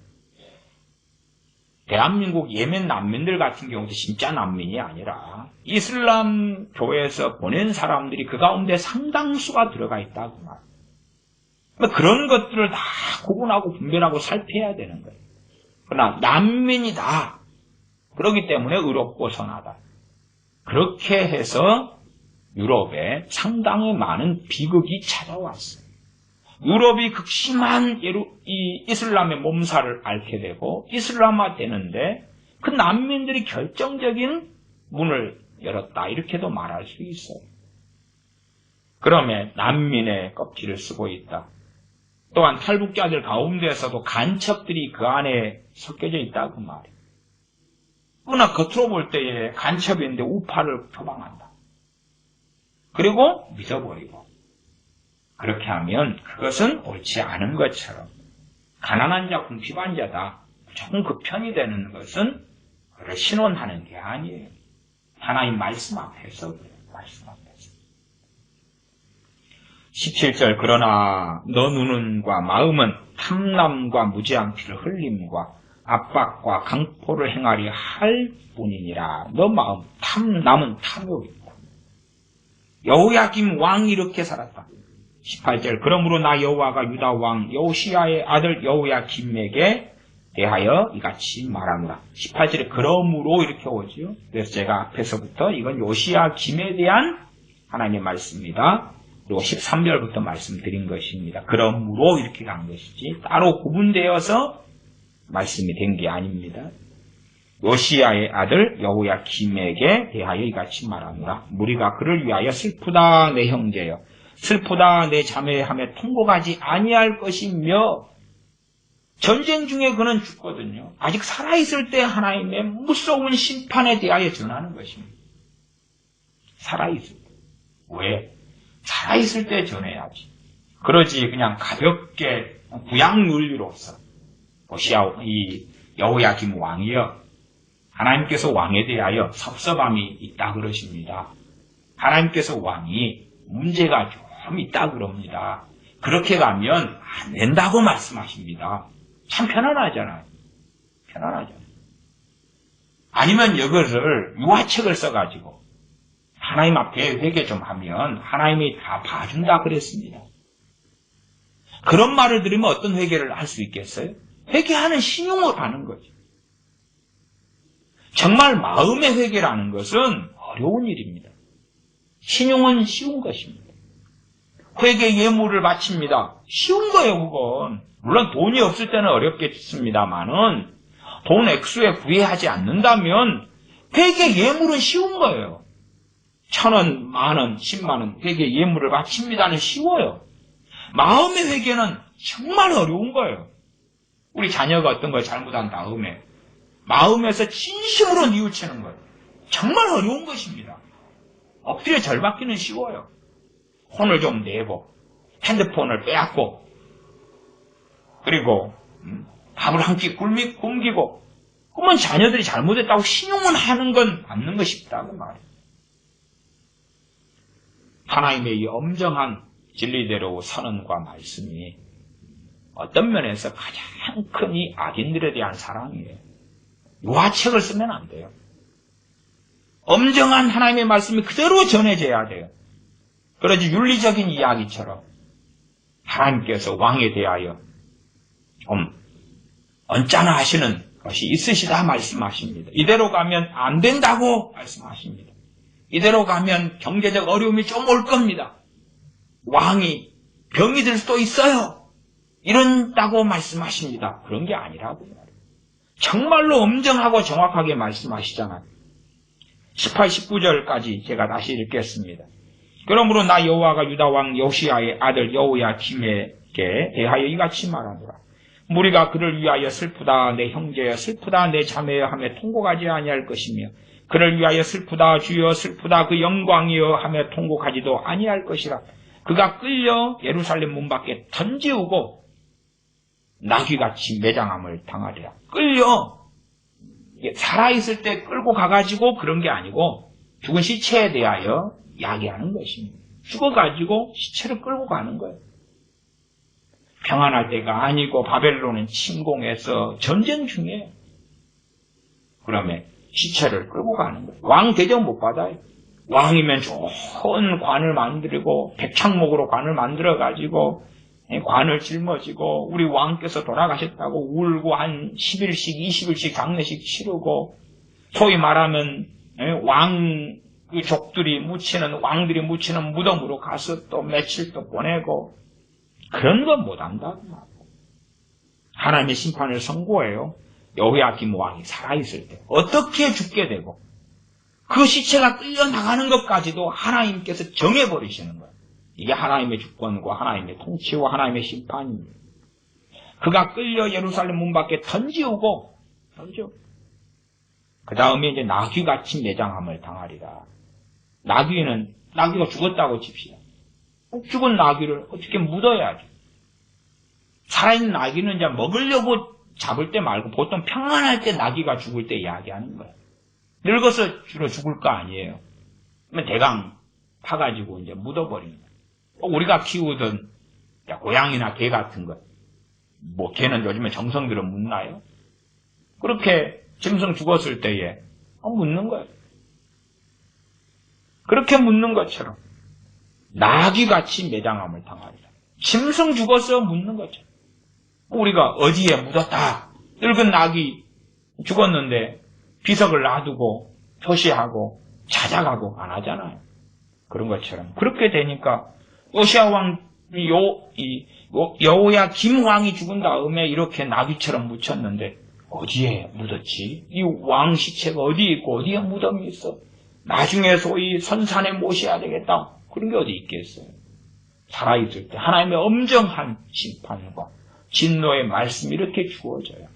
대한민국 예멘 난민들 같은 경우도 진짜 난민이 아니라 이슬람 교회에서 보낸 사람들이 그 가운데 상당수가 들어가 있다고 말이에요. 그런 것들을 다 구분하고 분별하고 살펴야 되는 거예요. 그러나 난민이다. 그렇기 때문에 의롭고 선하다. 그렇게 해서 유럽에 상당히 많은 비극이 찾아왔어요. 유럽이 극심한 이 이슬람의 몸살을 앓게 되고 이슬람화 되는데 그 난민들이 결정적인 문을 열었다. 이렇게도 말할 수 있어요. 그러면 난민의 껍질을 쓰고 있다. 또한 탈북자들 가운데서도 간첩들이 그 안에 섞여져 있다. 그 말이에요. 그러나 겉으로 볼 때에 간첩인데 우파를 표방한다. 그리고 믿어버리고. 그렇게 하면 그것은 옳지 않은 것처럼 가난한 자, 궁핍한 자다. 조금 그 편이 되는 것은 그를 신원하는 게 아니에요. 하나님 말씀 앞에서 그래요. 말씀 앞에서. 17절 그러나 너 눈과 마음은 탐남과 무지한 피를 흘림과 압박과 강포를 행하려 할 뿐이니라. 너 마음 남은 탐욕이다. 여호야김 왕이 이렇게 살았다. 18절 그러므로 나 여호와가 유다 왕 요시야의 아들 여호야김에게 대하여 이같이 말하노라. 18절에 그러므로 이렇게 오죠. 그래서 제가 앞에서부터 이건 요시야김에 대한 하나님의 말씀입니다. 그리고 13절부터 말씀드린 것입니다. 그러므로 이렇게 간 것이지 따로 구분되어서 말씀이 된 게 아닙니다. 요시야의 아들 여호야김에게 대하여 이같이 말하노라. 무리가 그를 위하여 슬프다 내 형제여 슬프다 내 자매하며 통곡하지 아니할 것이며 전쟁 중에 그는 죽거든요. 아직 살아있을 때 하나님의 무서운 심판에 대하여 전하는 것입니다. 살아있을 때. 왜? 살아있을 때 전해야지. 그러지 그냥 가볍게 구약 논리로서 이 여호야김 왕이여 하나님께서 왕에 대하여 섭섭함이 있다 그러십니다. 하나님께서 왕이 문제가 좀 있다 그럽니다. 그렇게 가면 안 된다고 말씀하십니다. 참 편안하잖아요. 편안하잖아요. 아니면 이거를 유화책을 써가지고 하나님 앞에 회개 좀 하면 하나님이 다 봐준다 그랬습니다. 그런 말을 들으면 어떤 회개를 할 수 있겠어요? 회개하는 신용을 하는 거죠. 정말 마음의 회개라는 것은 어려운 일입니다. 신용은 쉬운 것입니다. 회개 예물을 바칩니다. 쉬운 거예요, 그건. 물론 돈이 없을 때는 어렵겠습니다만은 돈 액수에 구애하지 않는다면 회개 예물은 쉬운 거예요. 1,000원, 만원, 10만원 회개 예물을 바칩니다는 쉬워요. 마음의 회개는 정말 어려운 거예요. 우리 자녀가 어떤 걸 잘못한 다음에 마음에서 진심으로 뉘우치는 거예요. 정말 어려운 것입니다. 엎드려 절받기는 쉬워요. 혼을 좀 내고 핸드폰을 빼앗고 그리고 밥을 한 끼 굶기고 그러면 자녀들이 잘못했다고 신용을 하는 건 맞는 것이다고 말이에요. 하나님의 이 엄정한 진리대로 선언과 말씀이 어떤 면에서 가장 큰 이 악인들에 대한 사랑이에요. 유화책을 쓰면 안 돼요. 엄정한 하나님의 말씀이 그대로 전해져야 돼요. 그러지 윤리적인 이야기처럼 하나님께서 왕에 대하여 좀 언짢아 하시는 것이 있으시다 말씀하십니다. 이대로 가면 안 된다고 말씀하십니다. 이대로 가면 경제적 어려움이 좀 올 겁니다. 왕이 병이 들 수도 있어요. 이런다고 말씀하십니다. 그런 게 아니라고 말이에요. 정말로 엄정하고 정확하게 말씀하시잖아요. 18, 19절까지 제가 다시 읽겠습니다. 그러므로 나 여호와가 유다 왕 요시야의 아들 여호야김에게 대하여 이같이 말하노라. 무리가 그를 위하여 슬프다 내 형제여 슬프다 내 자매여 하며 통곡하지 아니할 것이며 그를 위하여 슬프다 주여 슬프다 그 영광이여 하며 통곡하지도 아니할 것이라. 그가 끌려 예루살렘 문 밖에 던지우고 나귀같이 매장함을 당하리라. 끌려 살아있을 때 끌고 가가지고 그런 게 아니고 죽은 시체에 대하여 야기하는 것입니다. 죽어가지고 시체를 끌고 가는 거예요. 평안할 때가 아니고 바벨론은 침공해서 전쟁 중이에요. 그러면 시체를 끌고 가는 거예요. 왕 대접 못 받아요. 왕이면 좋은 관을 만들고 백창목으로 관을 만들어가지고 관을 짊어지고 우리 왕께서 돌아가셨다고 울고 한 10일씩 20일씩 장례식 치르고 소위 말하면 왕 족들이 묻히는 왕들이 묻히는 무덤으로 가서 또 며칠 또 보내고 그런 건 못한다고 말이에요. 하나님의 심판을 선고해요. 여호야김 왕이 살아있을 때 어떻게 죽게 되고 그 시체가 끌려나가는 것까지도 하나님께서 정해버리시는 거예요. 이게 하나님의 주권과 하나님의 통치와 하나님의 심판입니다. 그가 끌려 예루살렘 문 밖에 던져. 그 다음에 이제 나귀같이 매장함을 당하리라. 나귀가 죽었다고 칩시다. 죽은 나귀를 어떻게 묻어야죠. 살아있는 나귀는 이제 먹으려고 잡을 때 말고 보통 평안할 때 나귀가 죽을 때 이야기하는 거예요. 늙어서 주로 죽을 거 아니에요. 그러면 대강 파가지고 이제 묻어버리는 거예요. 우리가 키우던 고양이나 개 같은 것, 개는 요즘에 정성들은 묻나요? 그렇게 짐승 죽었을 때에 묻는 거예요. 그렇게 묻는 것처럼 나귀같이 매장함을 당하리라. 짐승 죽어서 묻는 것처럼 우리가 어디에 묻었다. 늙은 나귀 죽었는데 비석을 놔두고 표시하고 찾아가고 안 하잖아요. 그런 것처럼 그렇게 되니까 요시야 왕 여호야김 왕이 죽은 다음에 이렇게 나귀처럼 묻혔는데 어디에 묻었지? 이 왕 시체가 어디에 있고 어디에 무덤이 있어? 나중에 소위 선산에 모셔야 되겠다. 그런 게 어디 있겠어요? 살아있을 때 하나님의 엄정한 심판과 진노의 말씀이 이렇게 주어져요.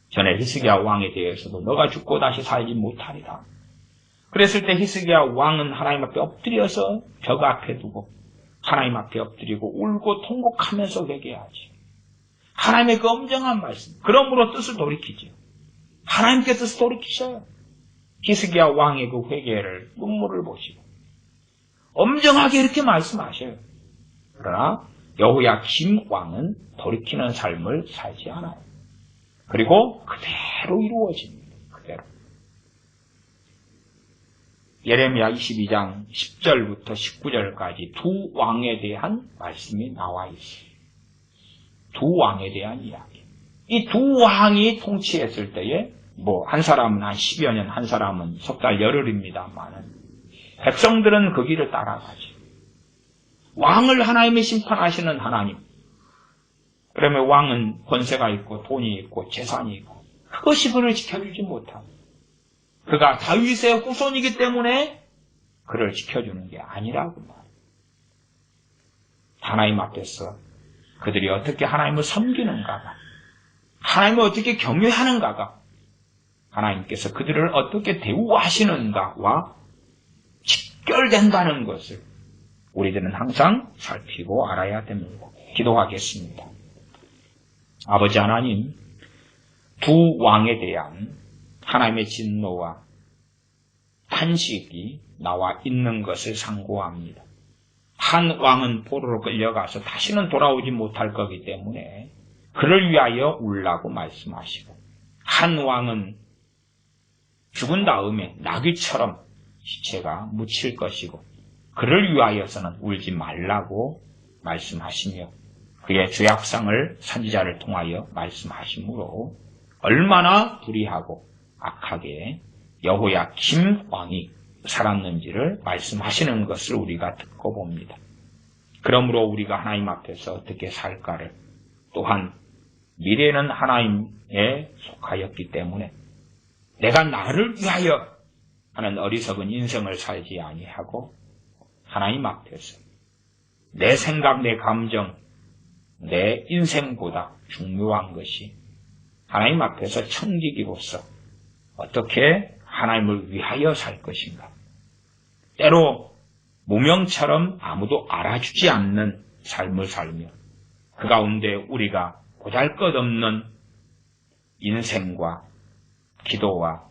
전에 히스기야 왕에 대해서도 너가 죽고 다시 살지 못하리라. 그랬을 때 히스기야 왕은 하나님 앞에 엎드려서 벽 앞에 두고 하나님 앞에 엎드리고 울고 통곡하면서 회개하지. 하나님의 그 엄정한 말씀, 그러므로 뜻을 돌이키죠. 하나님께 뜻을 돌이키셔요. 히스기야 왕의 그 회개를 눈물을 보시고 엄정하게 이렇게 말씀하셔요. 그러나 여호야김 왕은 돌이키는 삶을 살지 않아요. 그리고 그대로 이루어집니다. 그대로. 예레미야 22장 10절부터 19절까지 두 왕에 대한 말씀이 나와 있어요. 두 왕에 대한 이야기. 이 두 왕이 통치했을 때에 한 사람은 한 10여 년, 한 사람은 석 달 열흘입니다만은 백성들은 그 길을 따라가지. 왕을 하나님이 심판하시는 하나님. 그러면 왕은 권세가 있고 돈이 있고 재산이 있고 그것이 그를 지켜주지 못하고 그가 다윗의 후손이기 때문에 그를 지켜주는 게 아니라고 말이에요. 하나님 앞에서 그들이 어떻게 하나님을 섬기는가가, 하나님을 어떻게 경외하는가가, 하나님께서 그들을 어떻게 대우하시는가와 직결된다는 것을 우리들은 항상 살피고 알아야 됩니다. 기도하겠습니다. 아버지 하나님, 두 왕에 대한 하나님의 진노와 탄식이 나와 있는 것을 상고합니다. 한 왕은 포로로 끌려가서 다시는 돌아오지 못할 거기 때문에 그를 위하여 울라고 말씀하시고, 한 왕은 죽은 다음에 나귀처럼 시체가 묻힐 것이고 그를 위하여서는 울지 말라고 말씀하시며 그의 죄악상을 선지자를 통하여 말씀하시므로 얼마나 불의하고 악하게 여호야김 왕이 살았는지를 말씀하시는 것을 우리가 듣고 봅니다. 그러므로 우리가 하나님 앞에서 어떻게 살까를, 또한 미래는 하나님에 속하였기 때문에 내가 나를 위하여 하는 어리석은 인생을 살지 아니하고 하나님 앞에서 내 생각, 내 감정, 내 인생보다 중요한 것이 하나님 앞에서 청지기로서 어떻게 하나님을 위하여 살 것인가. 때로 무명처럼 아무도 알아주지 않는 삶을 살며 그 가운데 우리가 보잘것없는 인생과 기도와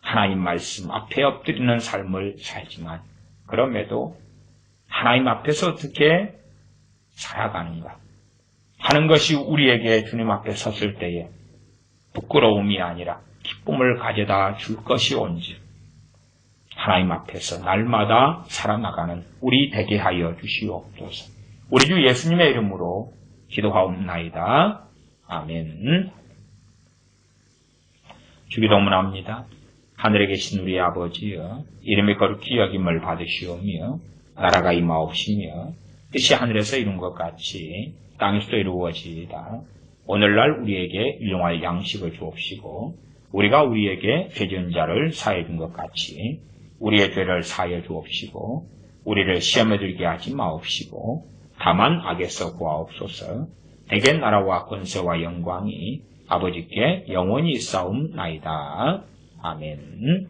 하나님 말씀 앞에 엎드리는 삶을 살지만 그럼에도 하나님 앞에서 어떻게 살아가는가 하는 것이 우리에게 주님 앞에 섰을 때에 부끄러움이 아니라 기쁨을 가져다 줄 것이온지 하나님 앞에서 날마다 살아나가는 우리 되게 하여 주시옵소서. 우리 주 예수님의 이름으로 기도하옵나이다. 아멘. 주기도문합니다. 하늘에 계신 우리 아버지여, 이름이 거룩히 여김을 받으시오며 나라가 임하옵시며 뜻이 하늘에서 이룬 것 같이 땅에서도 이루어지이다. 오늘날 우리에게 일용할 양식을 주옵시고 우리가 우리에게 죄 지은 자를 사해 준 것 같이 우리의 죄를 사하여 주옵시고 우리를 시험에 들게 하지 마옵시고 다만 악에서 구하옵소서. 대개 나라와 권세와 영광이 아버지께 영원히 있사옵나이다. 아멘.